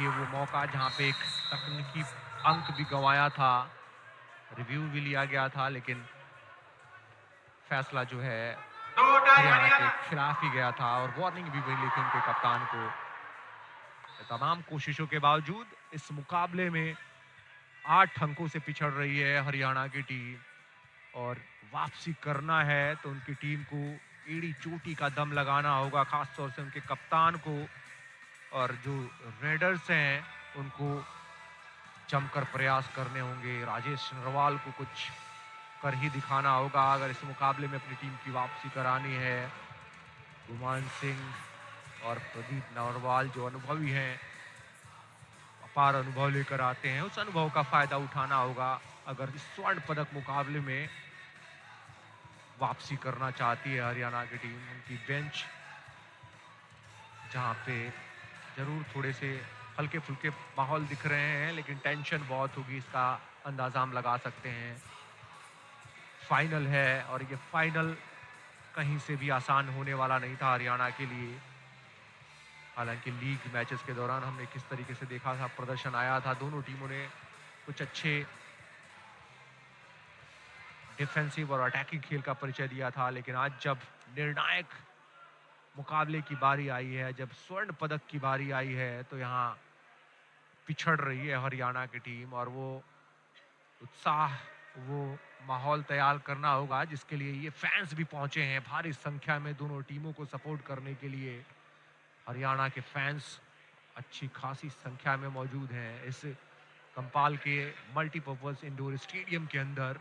ये वो मौका जहाँ पे एक तकनीकी अंक भी गंवाया था, रिव्यू भी लिया गया था, लेकिन फैसला जो है हरियाणा के खिलाफ ही गया था और वार्निंग भी मिली थी उनके कप्तान को। तमाम कोशिशों के बावजूद इस मुकाबले में 8 अंकों से पिछड़ रही है हरियाणा की टीम, और वापसी करना है तो उनकी टीम को एड़ी चोटी का दम लगाना होगा, खासतौर से उनके कप्तान को, और जो रेडर्स हैं उनको जमकर प्रयास करने होंगे। राजेश नरवाल को कुछ कर ही दिखाना होगा अगर इस मुकाबले में अपनी टीम की वापसी करानी है। गुमान सिंह और प्रदीप नरवाल जो अनुभवी हैं, अपार अनुभव लेकर आते हैं, उस अनुभव का फायदा उठाना होगा अगर इस स्वर्ण पदक मुकाबले में वापसी करना चाहती है हरियाणा की टीम। उनकी बेंच जहां पे जरूर थोड़े से हल्के फुल्के माहौल दिख रहे हैं, लेकिन टेंशन बहुत होगी, इसका अंदाजा हम लगा सकते हैं। फाइनल है और ये फाइनल कहीं से भी आसान होने वाला नहीं था हरियाणा के लिए। हालांकि लीग मैचेस के दौरान हमने किस तरीके से देखा था, प्रदर्शन आया था, दोनों टीमों ने कुछ अच्छे डिफेंसिव और अटैकिंग खेल का परिचय दिया था, लेकिन आज जब निर्णायक मुकाबले की बारी आई है, जब स्वर्ण पदक की बारी आई है, तो यहाँ पिछड़ रही है हरियाणा की टीम, और वो उत्साह, वो माहौल तैयार करना होगा जिसके लिए ये फैंस भी पहुंचे हैं भारी संख्या में दोनों टीमों को सपोर्ट करने के लिए। हरियाणा के फैंस अच्छी खासी संख्या में मौजूद हैं इस कंपाल के मल्टीपर्पज इंडोर स्टेडियम के अंदर,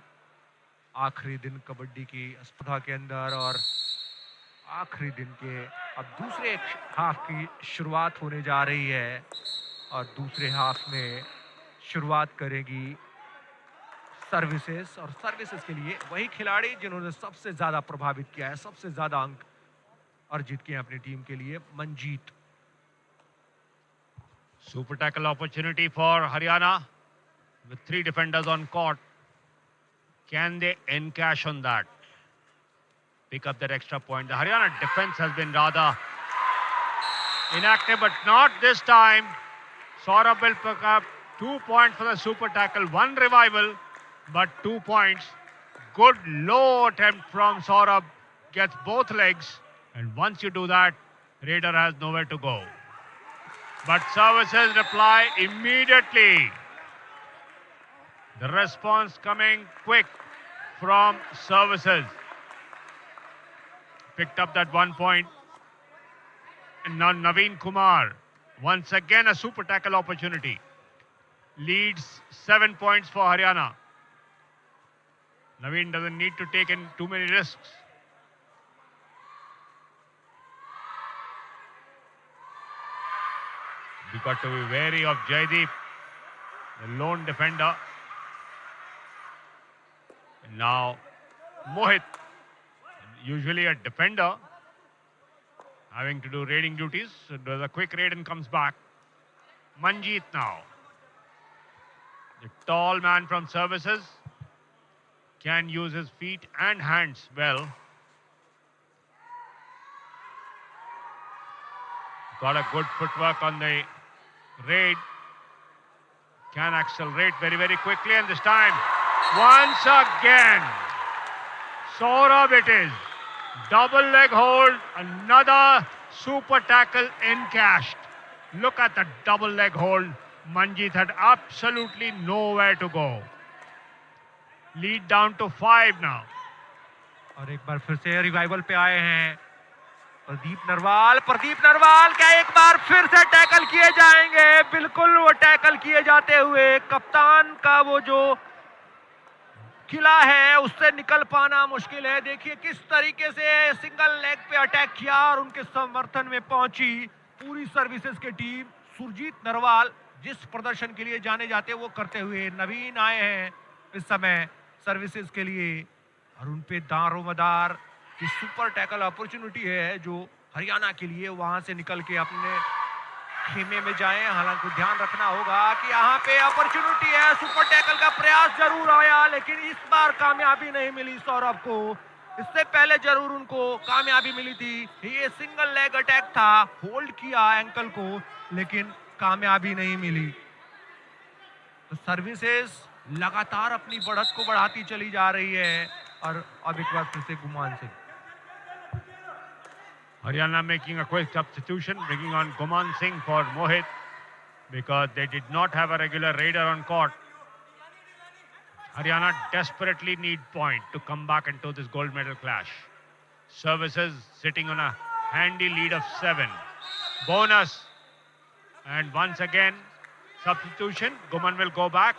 आखिरी दिन कबड्डी की स्पर्धा के अंदर, और आखिरी दिन के अब दूसरे हाफ की शुरुआत होने जा रही है, और दूसरे हाफ में शुरुआत करेगी सर्विसेज, और सर्विसेज के लिए वही खिलाड़ी जिन्होंने सबसे ज्यादा प्रभावित किया है, सबसे ज्यादा अंक अर्जित किए अपनी टीम के लिए, Manjeet. Super tackle opportunity for Haryana with 3 defenders on court. Can they encash on that? Pick up that extra point. The Haryana defense has been rather inactive, but not this time. Saurabh will pick up 2 points for the super tackle. 1 revival, but 2 points. Good low attempt from Saurabh. Gets both legs. And once you do that, Raider has nowhere to go. But services reply immediately. The response coming quick from services. Picked up that 1 point. And now Naveen Kumar, once again a super tackle opportunity. Leads 7 points for Haryana. Naveen doesn't need to take in too many risks. You got to be wary of Jaideep, the lone defender. And now Mohit, usually a defender, having to do raiding duties. So does a quick raid and comes back. Manjeet now. The tall man from services can use his feet and hands well. Got a good footwork on the raid. Can accelerate very, very quickly, and this time, once again, Saurabh it is. Double leg hold, another super tackle encashed. Look at the double leg hold. Manjeet had absolutely nowhere to go. Lead down to 5 now. और एक बार फिर से revival पे आए हैं प्रदीप नरवाल क्या एक बार फिर से टैकल किए जाएंगे? बिल्कुल वो टैकल किए जाते हुए कप्तान का वो जो खिला है उससे निकल पाना मुश्किल है। देखिए किस तरीके से सिंगल लेग पे अटैक किया और उनके समर्थन में पहुंची पूरी सर्विसेज की टीम। सुरजीत नरवाल जिस प्रदर्शन के लिए जाने जाते वो करते हुए, नवीन आए हैं इस समय सर्विसेज के लिए और उन पे दारोमदार की सुपर टैकल अपॉर्चुनिटी है जो हरियाणा के लिए वहां से निकल के अपने खेमे में जाए। हालांकि ध्यान रखना होगा कि यहाँ पे अपॉर्चुनिटी है, सुपर टैकल का प्रयास जरूर आया लेकिन इस बार कामयाबी नहीं मिली सौरभ को। इससे पहले जरूर उनको कामयाबी मिली थी। ये सिंगल लेग अटैक था, होल्ड किया एंकल को लेकिन कामयाबी नहीं मिली। तो सर्विसेज लगातार अपनी बढ़त को बढ़ाती चली जा रही है और अब एक बार फिर से Guman Singh. Haryana making a quick substitution, bringing on Guman Singh for Mohit because they did not have a regular raider on court. Haryana desperately need point to come back into this gold medal clash. Services sitting on a handy lead of 7. Bonus. And once again, substitution. Guman will go back.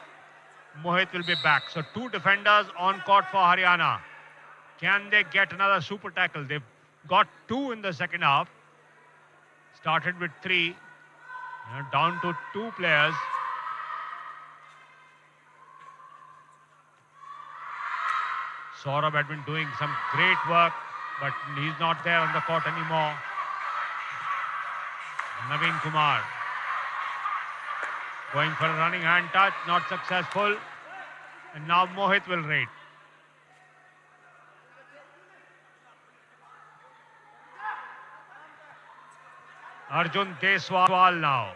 Mohit will be back. So 2 defenders on court for Haryana. Can they get another super tackle? They've got 2 in the second half. Started with 3. Now down to 2 players. Saurabh had been doing some great work, but he's not there on the court anymore. Naveen Kumar going for a running hand touch, not successful. And now Mohit will raid. Arjun Deswal now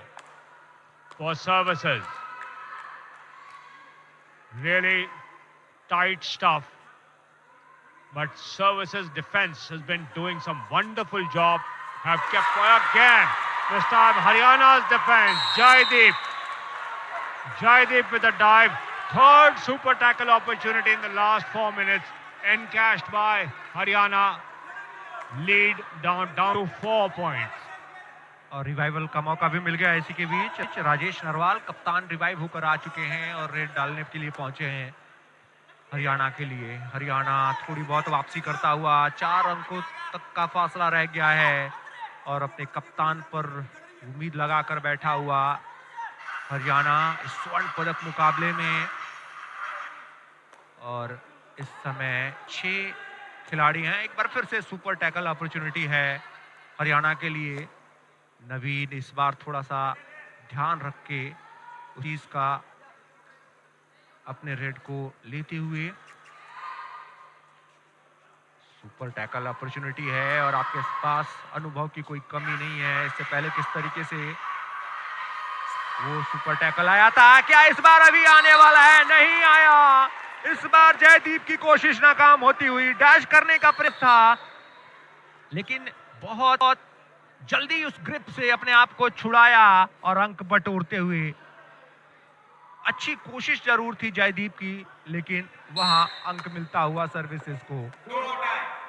for services. Really tight stuff. But services defense has been doing some wonderful job. Have kept again. This time Haryana's defense. Jaideep with a dive. 3rd super tackle opportunity in the last 4 minutes. Encashed by Haryana. Lead down to 4 points. और revival का मौका भी मिल गया इसी के बीच। राजेश नरवाल कप्तान revive होकर आ चुके हैं और रेड डालने के लिए पहुंचे हैं हरियाणा के लिए। हरियाणा थोड़ी बहुत वापसी करता हुआ 4 अंकों तक का फासला रह गया है और अपने कप्तान पर उम्मीद लगाकर बैठा हुआ हरियाणा इस स्वर्ण पदक मुकाबले में। और इस समय 6 खिलाड़ी हैं। एक बार फिर से सुपर टैकल अपॉर्चुनिटी है हरियाणा के लिए। नवीन इस बार थोड़ा सा ध्यान रख के उस चीज का अपने रेड को लेते हुए। सुपर टैकल अपॉर्चुनिटी है और आपके पास अनुभव की कोई कमी नहीं है। इससे पहले किस तरीके से वो सुपर टैकल आया था, क्या इस बार अभी आने वाला है? नहीं आया। इस बार जयदीप की कोशिश नाकाम होती हुई। डैश करने का प्रयास था लेकिन बहुत जल्दी उस ग्रिप से अपने आप को छुड़ाया और अंक बटोरते हुए। अच्छी कोशिश जरूर थी जयदीप की लेकिन वहां अंक मिलता हुआ सर्विसेज को।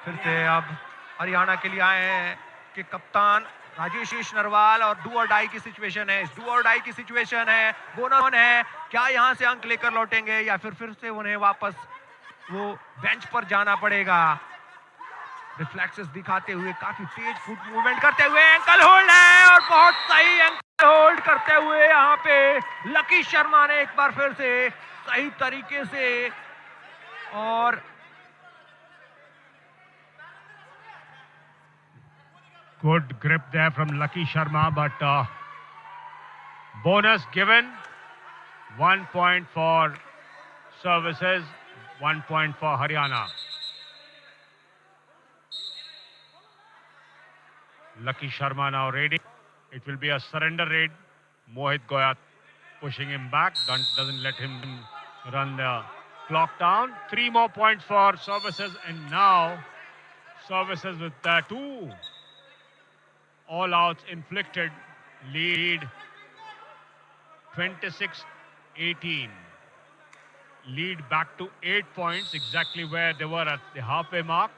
फिर से अब हरियाणा के लिए आए हैं कि कप्तान राजेश नरवाल और डू और डाई की सिचुएशन है। डू और डाई की सिचुएशन है। बोनस है, क्या यहां से अंक लेकर लौटेंगे या फिर से उन्हें वापस वो बेंच पर जाना पड़ेगा। रिफ्लेक्सेस दिखाते हुए काफी तेज फुट मूवमेंट करते हुए एंकल होल्ड है और बहुत सही एंकल होल्ड करते हुए यहाँ पे लकी शर्मा ने एक बार फिर से सही तरीके से और Good grip there from Lucky Sharma, but bonus given. 1 point for services, 1 point for Haryana. Lucky Sharma now raiding. It will be a surrender raid. Mohit Goya pushing him back, doesn't let him run the clock down. 3 more points for services, and now services with 2 all outs inflicted, lead 26-18. Lead back to 8 points, exactly where they were at the halfway mark.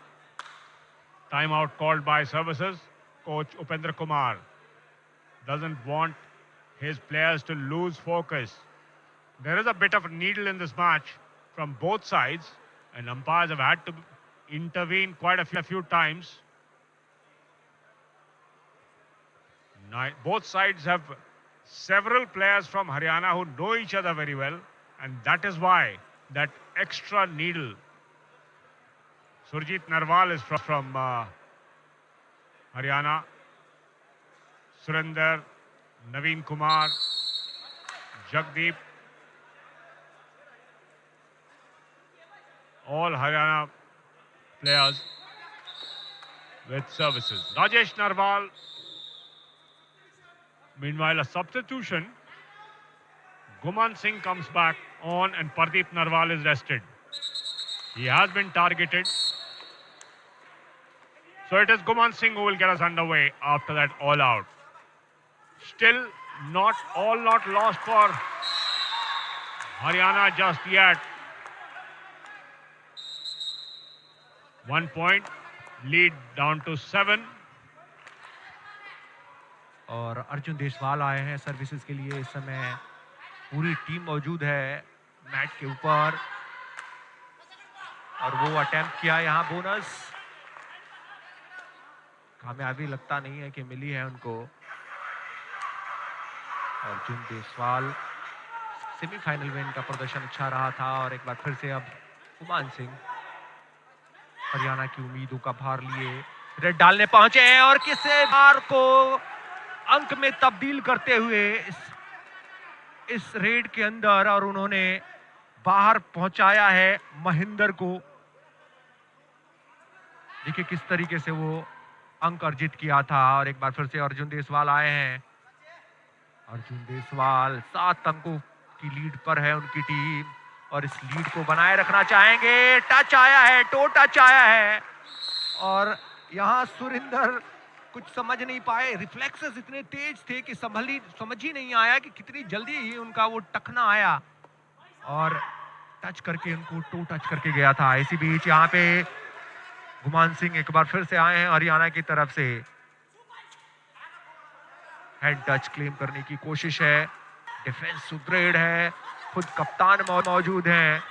Timeout called by services. Coach Upendra Kumar doesn't want his players to lose focus. There is a bit of a needle in this match. from both sides, and umpires have had to intervene quite a few times. Both sides have several players from Haryana who know each other very well, and that is why that extra needle. Surjit Narwal is from Haryana. Surinder, Naveen Kumar, Jagdeep, all Haryana players with services. Rajesh Narwal, meanwhile a substitution. Guman Singh comes back on and Pardeep Narwal is rested. He has been targeted. So it is Guman Singh who will get us underway after that all out. Still not lost for Haryana just yet. 1 point, lead down to 7. और अर्जुन देशवाल आए हैं services के लिए। इस समय पूरी team मौजूद है मैट के ऊपर और वो अटेम्प्ट किया यहाँ बोनस, कामयाबी लगता नहीं है कि मिली है उनको। अर्जुन देशवाल सेमीफाइनल में इनका प्रदर्शन अच्छा रहा था और एक बार फिर से अब गुमान सिंह हरियाणा की उम्मीदों का भार लिए रेड डालने पहुंचे हैं और किसे भार को अंक में तब्दील करते हुए इस रेड के अंदर और उन्होंने बाहर पहुंचाया है महेंद्र को। देखिए किस तरीके से वो अंक अर्जित किया था और एक बार फिर से अर्जुन देशवाल आए हैं। अर्जुन देशवाल 7 अंकों की लीड पर है उनकी टीम और इस लीड को बनाए रखना चाहेंगे। टच आया है, टो टच आया है और यहां सुरिंदर कुछ समझ नहीं पाए। रिफ्लेक्सेस इतने तेज थे कि समझ ही नहीं आया कि कितनी जल्दी ही उनका वो टकना आया और टच करके उनको टो टच करके गया था। इसी बीच यहाँ पे गुमान सिंह एक बार फिर से आए हैं हरियाणा की तरफ से। हैंड टच क्लेम करने की कोशिश है, डिफेंस सुदृढ़ है, खुद कप्तान मौजूद हैं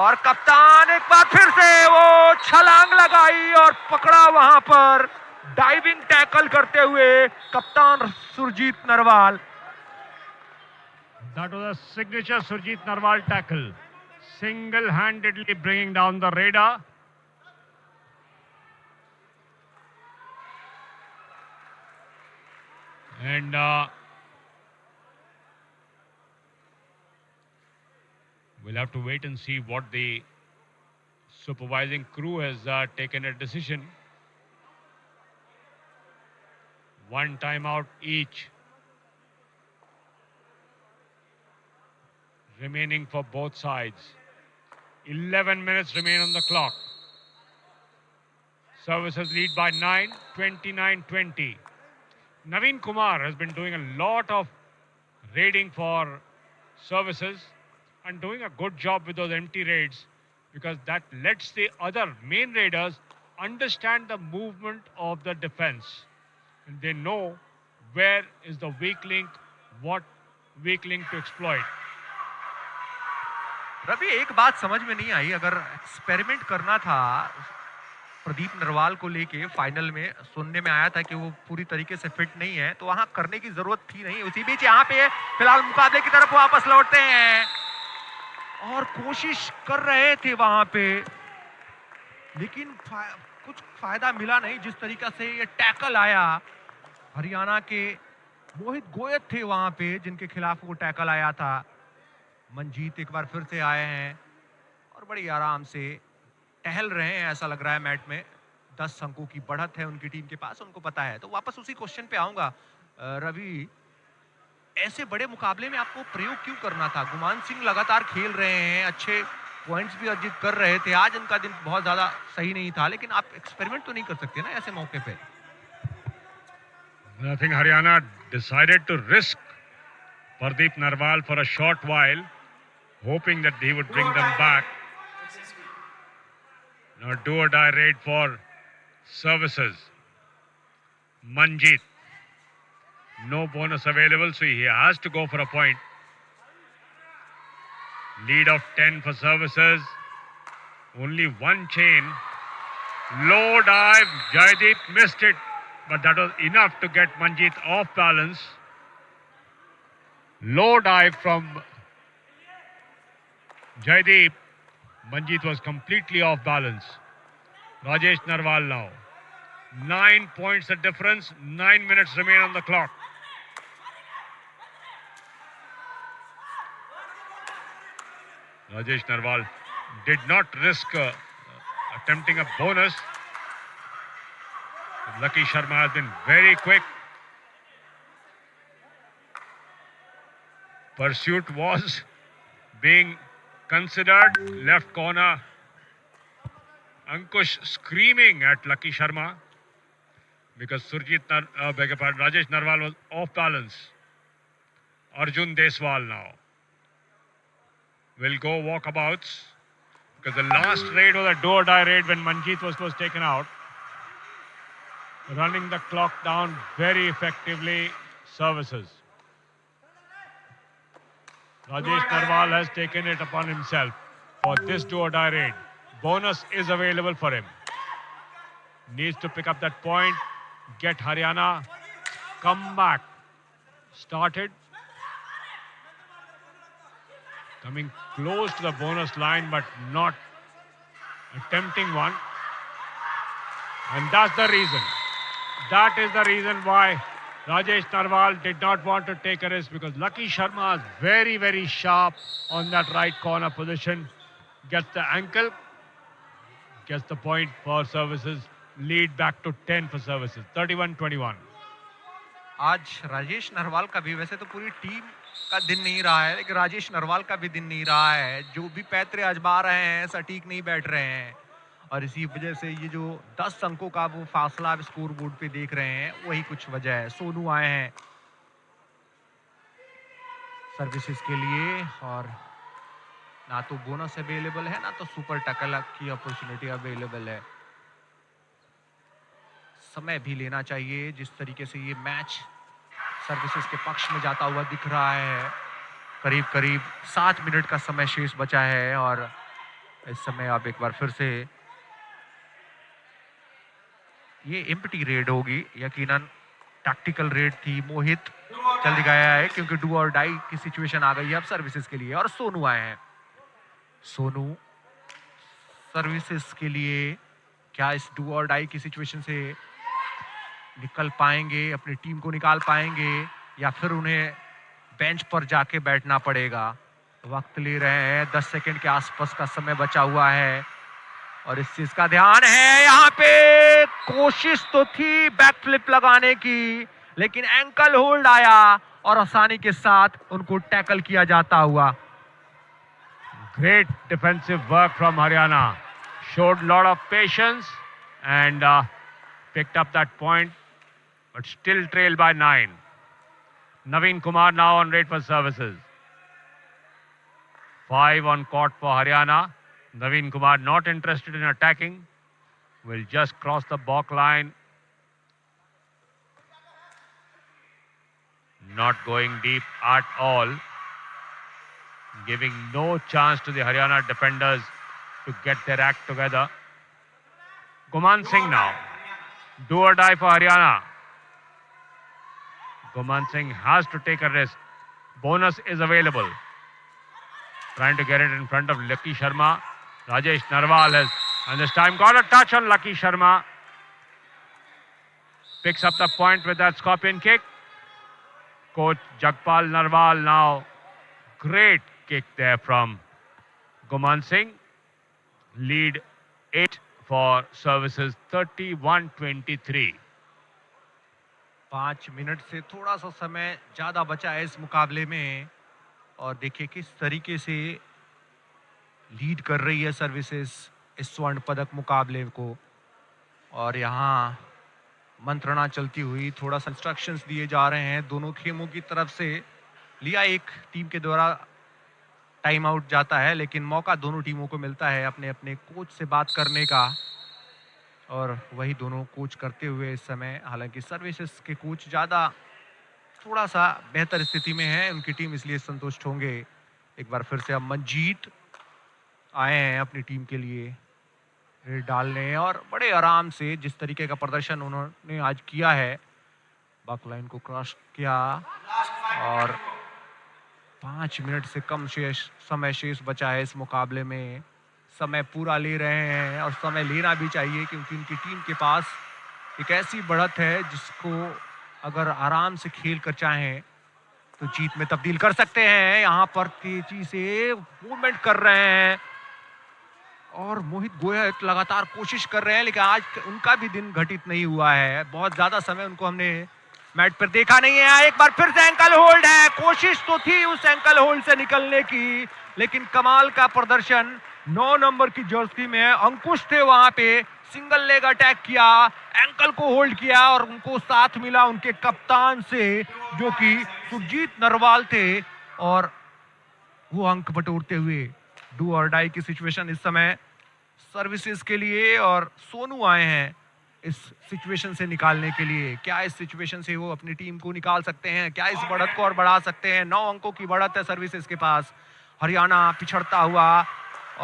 और कप्तान एक बार फिर से वो छलांग लगाई और पकड़ा वहां पर डाइविंग टैकल करते हुए कप्तान Surjit Narwal. That was a signature Surjit Narwal tackle, single-handedly bringing down the raider. And we'll have to wait and see what the supervising crew has taken a decision. 1 timeout each remaining for both sides. 11 minutes remain on the clock. Services lead by 9, 29-20. Naveen Kumar has been doing a lot of raiding for services and doing a good job with those empty raids because that lets the other main raiders understand the movement of the defense. And they know where is the weak link, what weak link to exploit. Ravi एक बात समझ में नहीं आई, अगर experiment करना था प्रदीप नरवाल को लेके फाइनल में सुनने में आया था कि वो पूरी तरीके से फिट नहीं है तो वहां करने की जरूरत थी नहीं। उसी बीच यहाँ पे फिलहाल मुकाबले की तरफ वापस लौटते हैं और कोशिश कर रहे थे वहां पे लेकिन कुछ फायदा मिला नहीं। जिस तरीका से ये टैकल आया, हरियाणा के मोहित गोयत थे वहां पे जिनके खिलाफ वो टैकल आया था। मंजीत एक बार फिर से आए हैं और बड़ी आराम से टहल रहे हैं, ऐसा लग रहा है मैट में। 10 अंकों की बढ़त है उनकी टीम के पास, उनको पता है। तो वापस उसी क्वेश्चन पे आऊंगा रवि, ऐसे बड़े मुकाबले में आपको प्रयोग क्यों करना था? गुमान सिंह लगातार खेल रहे हैं, अच्छे पॉइंट्स भी अर्जित कर रहे थे। आज उनका दिन बहुत ज्यादा सही नहीं था, लेकिन आप एक्सपेरिमेंट तो नहीं कर सकते ना ऐसे मौके पे। I think Haryana decided to risk Pardeep Narwal for a short while, hoping that he would bring them back. Now do or die raid for services. Manjeet. No bonus available, so he has to go for a point. Lead of 10 for services. Only one chain. Low dive. Jaideep missed it, but that was enough to get Manjeet off balance. Low dive from Jaideep. Manjeet was completely off balance. Rajesh Narwal now. 9 points the difference. 9 minutes remain on the clock. Rajesh Narwal did not risk attempting a bonus. Lucky Sharma has been very quick. Pursuit was being considered. Left corner. Ankush screaming at Lucky Sharma because Rajesh Narwal was off balance. Arjun Deswal now will go walkabouts because the last raid was a do-or-die raid when Manjeet was taken out. Running the clock down very effectively. Services. Rajesh Narwal has taken it upon himself for this do-or-die raid. Bonus is available for him. Needs to pick up that point, get Haryana, come back. Started. Coming close to the bonus line, but not attempting one. And that's the reason. That is the reason why Rajesh Narwal did not want to take a risk, because Lucky Sharma is very, very sharp on that right corner position. Gets the ankle, gets the point for services. Lead back to 10 for services. 31-21. आज राजेश नरवाल का भी, वैसे तो पूरी team का दिन नहीं रहा है, लेकिन राजेश नरवाल का भी दिन नहीं रहा है. जो भी पैतरे आजमा रहे हैं सटीक नहीं बैठ रहे हैं, और इसी वजह से ये जो 10 अंकों का वो फासला आप स्कोर बोर्ड पे देख रहे हैं, वही कुछ वजह है. सोनू आए हैं सर्विसेज के लिए, और ना तो बोनस अवेलेबल है, ना तो सुपर टैकल की अपॉर्चुनिटी अवेलेबल है. समय भी लेना चाहिए. जिस तरीके से ये मैच सर्विसेज के पक्ष में जाता हुआ दिख रहा है, करीब करीब 7 मिनट का समय शेष बचा है, और इस समय आप एक बार फिर से ये एम्प्टी रेड होगी. यकीनन टैक्टिकल रेड थी. मोहित चल गया है क्योंकि डू और डाई की सिचुएशन आ गई है अब सर्विसेज के लिए, और सोनू आए हैं. सोनू सर्विसेज के लिए क्या इस डू और डाई की सिचुएशन से निकल पाएंगे, अपनी टीम को निकाल पाएंगे, या फिर उन्हें बेंच पर जाके बैठना पड़ेगा. वक्त ले रहे हैं. 10 सेकंड के आसपास का समय बचा हुआ है, और इस चीज का ध्यान है. यहाँ पे कोशिश तो थी बैक फ्लिप लगाने की, लेकिन एंकल होल्ड आया और आसानी के साथ उनको टैकल किया जाता हुआ. Great defensive work from Haryana. Showed a lot of patience and picked up that point, but still trailed by 9. Naveen Kumar now on raid for services. 5 on court for Haryana. Naveen Kumar not interested in attacking. Will just cross the balk line. Not going deep at all. Giving no chance to the Haryana defenders to get their act together. Guman Singh now. Do or die for Haryana. Guman Singh has to take a risk. Bonus is available. Trying to get it in front of Lucky Sharma. Rajesh Narwal has, and this time got a touch on Lucky Sharma. Picks up the point with that scorpion kick. Coach Jagpal Narwal now. Great kick there from Guman Singh. Lead 8 for services. 31-23. 5 minute से थोड़ा सा समय ज्यादा बचा है इस मुकाबले में, और देखिए किस तरीके से लीड कर रही है सर्विसेज इस स्वर्ण पदक मुकाबले को. और यहाँ मंत्रणा चलती हुई, थोड़ा सा इंस्ट्रक्शंस दिए जा रहे हैं दोनों खेमों की तरफ से. लिया एक टीम के द्वारा टाइम आउट जाता है, लेकिन मौका दोनों टीमों को मिलता है अपने अपने कोच से बात करने का, और वही दोनों कोच करते हुए इस समय. हालांकि सर्विसेज के कोच ज़्यादा थोड़ा सा बेहतर स्थिति में है, उनकी टीम इसलिए संतुष्ट होंगे. एक बार फिर से अब मंजीत आए हैं अपनी टीम के लिए रेड डालने, और बड़े आराम से जिस तरीके का प्रदर्शन उन्होंने आज किया है, बक लाइन को क्रॉस किया और 5 मिनट से कम समय शेष बचा है इस मुकाबले में। समय पूरा ले रहे हैं और समय लेना भी चाहिए, क्योंकि उनकी टीम के पास एक ऐसी बढ़त है जिसको अगर आराम से खेल कर चाहें तो जीत में तब्दील कर सकते हैं। यहाँ पर तेजी से मूवमेंट कर रहे हैं और मोहित गोयल लगातार कोशिश कर रहे हैं, लेकिन आज उनका भी दिन घटित नहीं हुआ है। बहुत ज्यादा समय उनको हमने मैट पर देखा नहीं है। एक बार फिर से एंकल होल्ड है, कोशिश तो थी उस एंकल होल्ड से निकलने की, लेकिन कमाल का प्रदर्शन 9 नंबर की जर्सी में अंकुश थे, वहां पे सिंगल लेग अटैक किया, एंकल को होल्ड किया और उनको साथ मिला उनके कप्तान से जो कि सुरजीत नरवाल थे, और वो अंक बटोरते हुए डू और डाई की सिचुएशन इस समय सर्विसेज के लिए, और सोनू आए हैं इस सिचुएशन से निकालने के लिए। क्या इस सिचुएशन से वो अपनी टीम को निकाल सकते हैं? क्या इस बढ़त को और बढ़ा सकते हैं? 9 अंकों की बढ़त है सर्विसेज के पास। हरियाणा पिछड़ता हुआ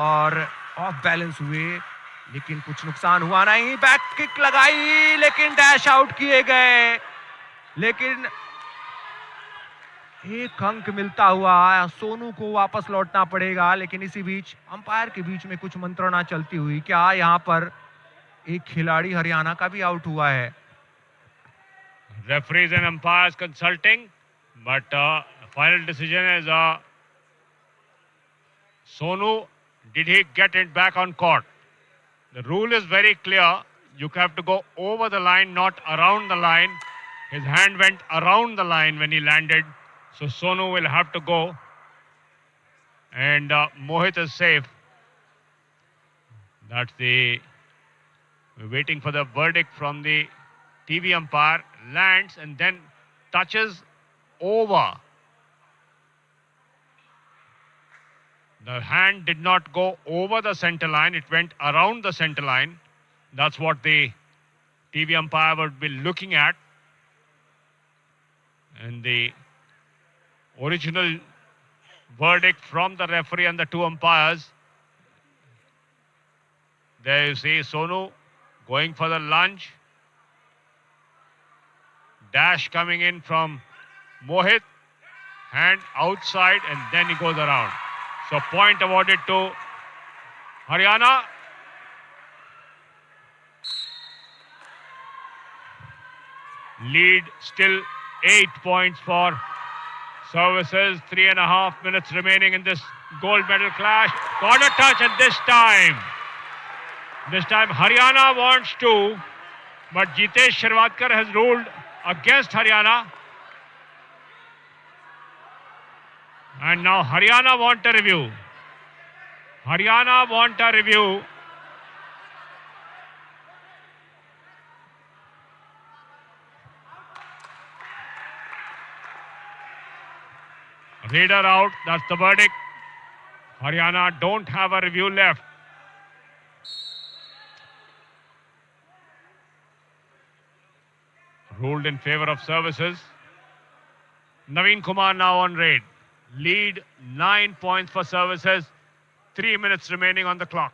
और ऑफ बैलेंस हुए, लेकिन कुछ नुकसान हुआ नहीं। बैक किक लगाई लेकिन डैश आउट किए गए, लेकिन एक अंक मिलता हुआ सोनू को वापस लौटना पड़ेगा। लेकिन इसी बीच अंपायर के बीच में कुछ मंत्रणा चलती हुई, क्या यहाँ पर एक खिलाड़ी हरियाणा का भी आउट हुआ है? Referees and umpires consulting, but final decision is Sonu. Did he get it back on court? The rule is very clear. You have to go over the line, not around the line. His hand went around the line when he landed, so Sonu will have to go. And Mohit is safe. That's the. We're waiting for the verdict from the TV umpire. Lands and then touches over. The hand did not go over the center line. It went around the center line. That's what the TV umpire would be looking at. And the original verdict from the referee and the 2 umpires. There you see Sonu going for the lunge. Dash coming in from Mohit. Hand outside and then he goes around. So point awarded to Haryana. Lead still 8 points for services. 3.5 minutes remaining in this gold medal clash. Got a touch, and this time Haryana wants to, but Jitesh Sharwadkar has ruled against Haryana. And now Haryana want a review. Haryana want a review. Raider out, that's the verdict. Haryana don't have a review left. Ruled in favor of services. Naveen Kumar now on raid. Lead 9 points for services. 3 minutes remaining on the clock.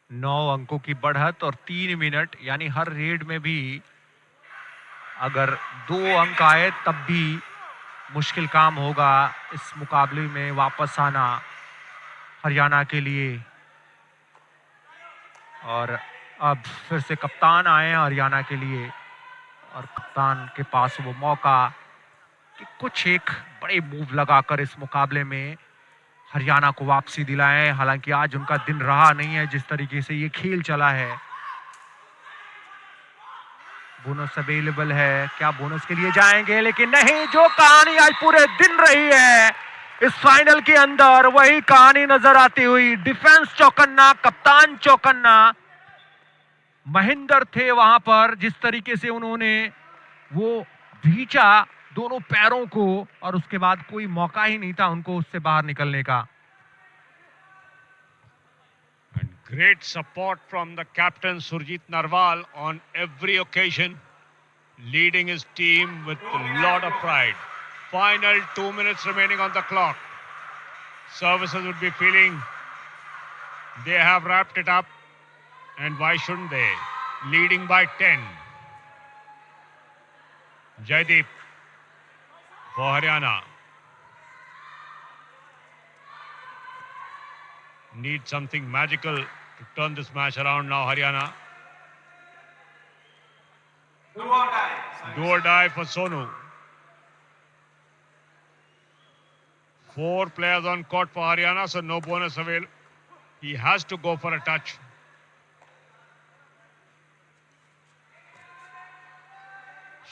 9 अंकों की बढ़त और 3 minute, यानी हर red में भी अगर 2 अंक आए तब भी मुश्किल काम होगा इस मुकाबले में वापस आना हरियाणा के लिए। और अब फिर से कप्तान आए हैं हरियाणा के लिए, और कप्तान के पास वो मौका कि कुछ एक बड़े मूव लगाकर इस मुकाबले में हरियाणा को वापसी दिलाएं। हालांकि आज उनका दिन रहा नहीं है जिस तरीके से ये खेल चला है। बोनस अवेलेबल है, क्या बोनस के लिए जाएंगे? लेकिन नहीं, जो कहानी आज पूरे दिन रही है इस फाइनल के अंदर वही कहानी नजर आती हुई। डिफेंस चौकन्ना, कप्तान चौकन्ना। महेंद्र थे वहां पर, जिस तरीके से उन्होंने वो भींचा दोनों पैरों को, और उसके बाद कोई मौका ही नहीं था उनको उससे बाहर निकलने का। And great support from the captain Surjit Narwal on every occasion, leading his team with a lot of pride. final 2 minutes remaining on the clock. Services would be feeling they have wrapped it up, and why shouldn't they? Leading by 10. Jaideep for Haryana. Need something magical to turn this match around now, Haryana. Do or die for Sonu. 4 players on court for Haryana, so no bonus available. He has to go for a touch.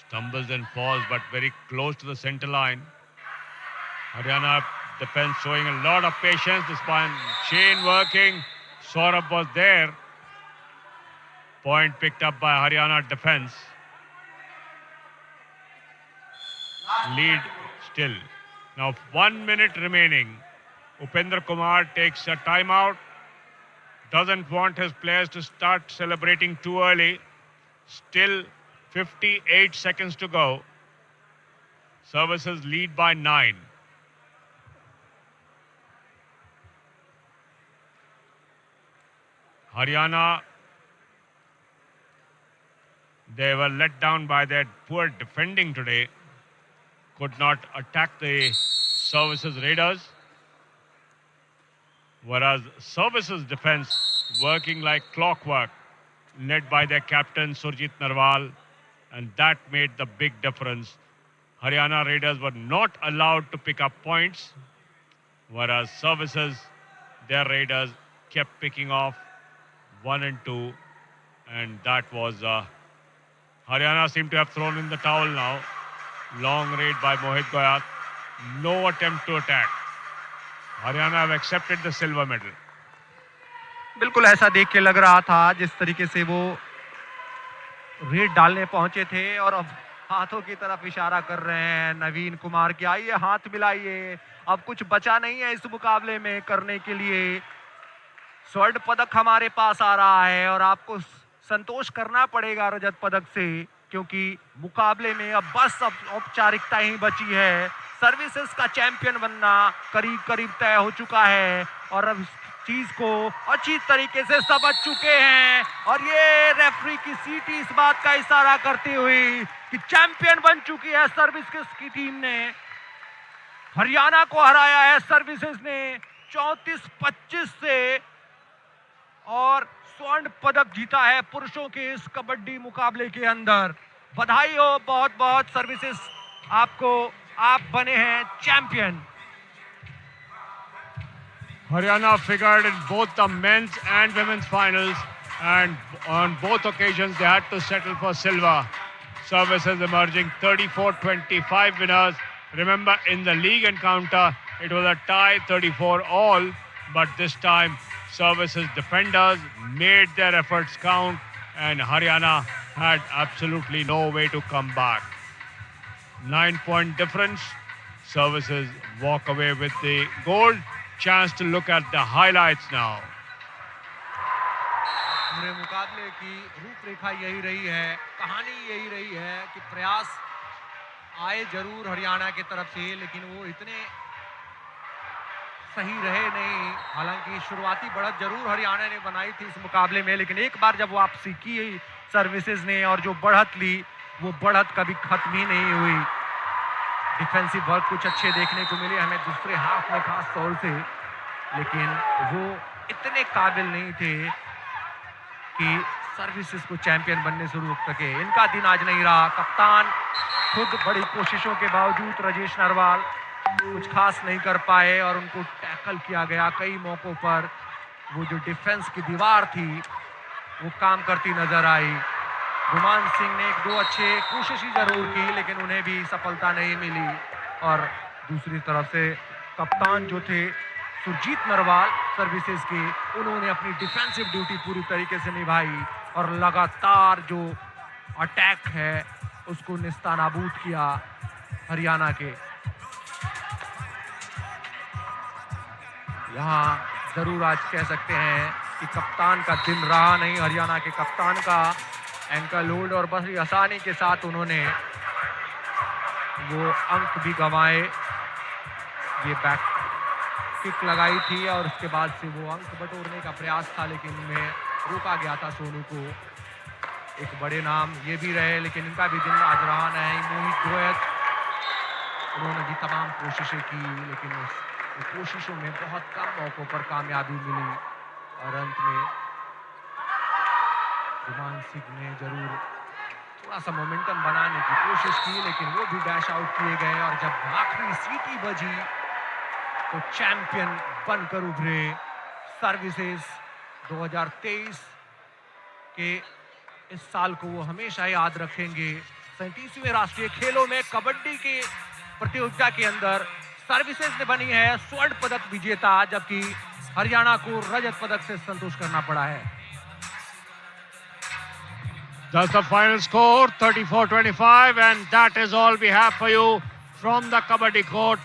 Stumbles and falls, but very close to the center line. Haryana defense showing a lot of patience. The spine chain working. Saurabh was there. Point picked up by Haryana defense. Lead still. Now 1 minute remaining. Upendra Kumar takes a timeout. Doesn't want his players to start celebrating too early. Still 58 seconds to go. Services lead by 9. Haryana, they were let down by their poor defending today. Could not attack the Services Raiders. Whereas Services defense working like clockwork, led by their captain Surjit Narwal, and that made the big difference. Haryana Raiders were not allowed to pick up points, whereas Services, their Raiders, kept picking off 1 and 2, and that was Haryana seemed to have thrown in the towel now. Long raid by Mohit Goyat. No attempt to attack. Haryana have accepted the silver medal. बिल्कुल ऐसा देख के लग रहा था जिस तरीके से वो रेड डालने पहुंचे थे और अब हाथों की तरफ इशारा कर रहे हैं नवीन कुमार कि आइए हाथ मिलाइए, अब कुछ बचा नहीं है इस मुकाबले में करने के लिए। स्वर्ण पदक हमारे पास आ रहा है और आपको संतोष करना पड़ेगा रजत पदक से, क्योंकि मुकाबले में अब बस अब औपचारिकता ही बची है। सर्विसेज का चैंपियन बनना करीब करीब तय हो चुका है और अब चीज को अच्छी तरीके से समझ चुके हैं और ये रेफरी की सीटी इस बात का इशारा करती हुई कि चैंपियन बन चुकी है सर्विसेज की टीम ने। हरियाणा को हराया है सर्विसेज ने 34-25 से और स्वर्ण पदक जीता है पुरुषों के इस कबड्डी मुकाबले के अंदर। बधाई हो बहुत बहुत सर्विसेज आपको, आप बने हैं champion. Haryana figured in both the men's and women's finals, and on both occasions they had to settle for silver. Services emerging 34-25 winners. Remember, in the league encounter it was a tie 34 all, but this time Services defenders made their efforts count and Haryana had absolutely no way to come back. 9-point difference. Services walk away with the gold. Chance to look at the highlights now. पूरे मुकाबले की रूपरेखा यही रही है, कहानी यही रही है कि प्रयास आए जरूर हरियाणा की तरफ से, लेकिन वो इतने सही रहे नहीं। हालांकि शुरुआती बढ़त जरूर हरियाणा ने बनाई थी इस मुकाबले में, लेकिन एक बार जब वापसी की सर्विसेज ने और जो बढ़त ली, वो बढ़त कभी खत्म ही नहीं हुई। डिफेंसिव वर्क कुछ अच्छे देखने को मिले हमें दूसरे हाफ में खास तौर से, लेकिन वो इतने काबिल नहीं थे कि सर्विसेज को चैंपियन बनने से रोक सके। इनका दिन आज नहीं रहा। कप्तान खुद बड़ी कोशिशों के बावजूद राजेश नरवाल कुछ खास नहीं कर पाए और उनको टैकल किया गया कई मौकों पर। वो जो डिफेंस की दीवार थी वो काम करती नजर आई। गुमान सिंह ने 1-2 अच्छे कोशिश जरूर की, लेकिन उन्हें भी सफलता नहीं मिली। और दूसरी तरफ से कप्तान जो थे सुरजीत नरवाल सर्विसेज के, उन्होंने अपनी डिफेंसिव ड्यूटी पूरी तरीके से निभाई और लगातार जो अटैक है उसको निस्तानाबूद किया हरियाणा के। यहाँ जरूर आज कह सकते हैं कि कप्तान का दिन रहा नहीं। हरियाणा के कप्तान का एंकल होल्ड और बड़ी आसानी के साथ उन्होंने वो अंक भी गंवाए। ये बैक किक लगाई थी और उसके बाद से वो अंक बटोरने का प्रयास था, लेकिन उनमें रोका गया था सोनू को। एक बड़े नाम ये भी रहे, लेकिन इनका भी दिन आज रहा नहीं। मोहित गोयत, उन्होंने भी तमाम कोशिशें की, लेकिन उस कोशिशों में बहुत कम मौकों पर कामयाबी मिली और अंत में गुमान सिंह ने जरूर थोड़ा सा मोमेंटम बनाने की कोशिश की, लेकिन वो भी डैश आउट किए गए। और जब आखिरी सीटी बजी तो चैंपियन बनकर उभरे। सर्विसेज 2023 के इस साल को वो हमेशा याद रखेंगे। 37वें राष्ट्रीय खेलों में कबड्डी के प्रतियोगिता के अंदर सर्विसेज ने बनी है स्वर्ण पदक विजेता, जबकि हरियाणा को रजत पदक से संतोष करना पड़ा है। That's the final score, 34-25, and that is all we have for you from the Kabaddi court.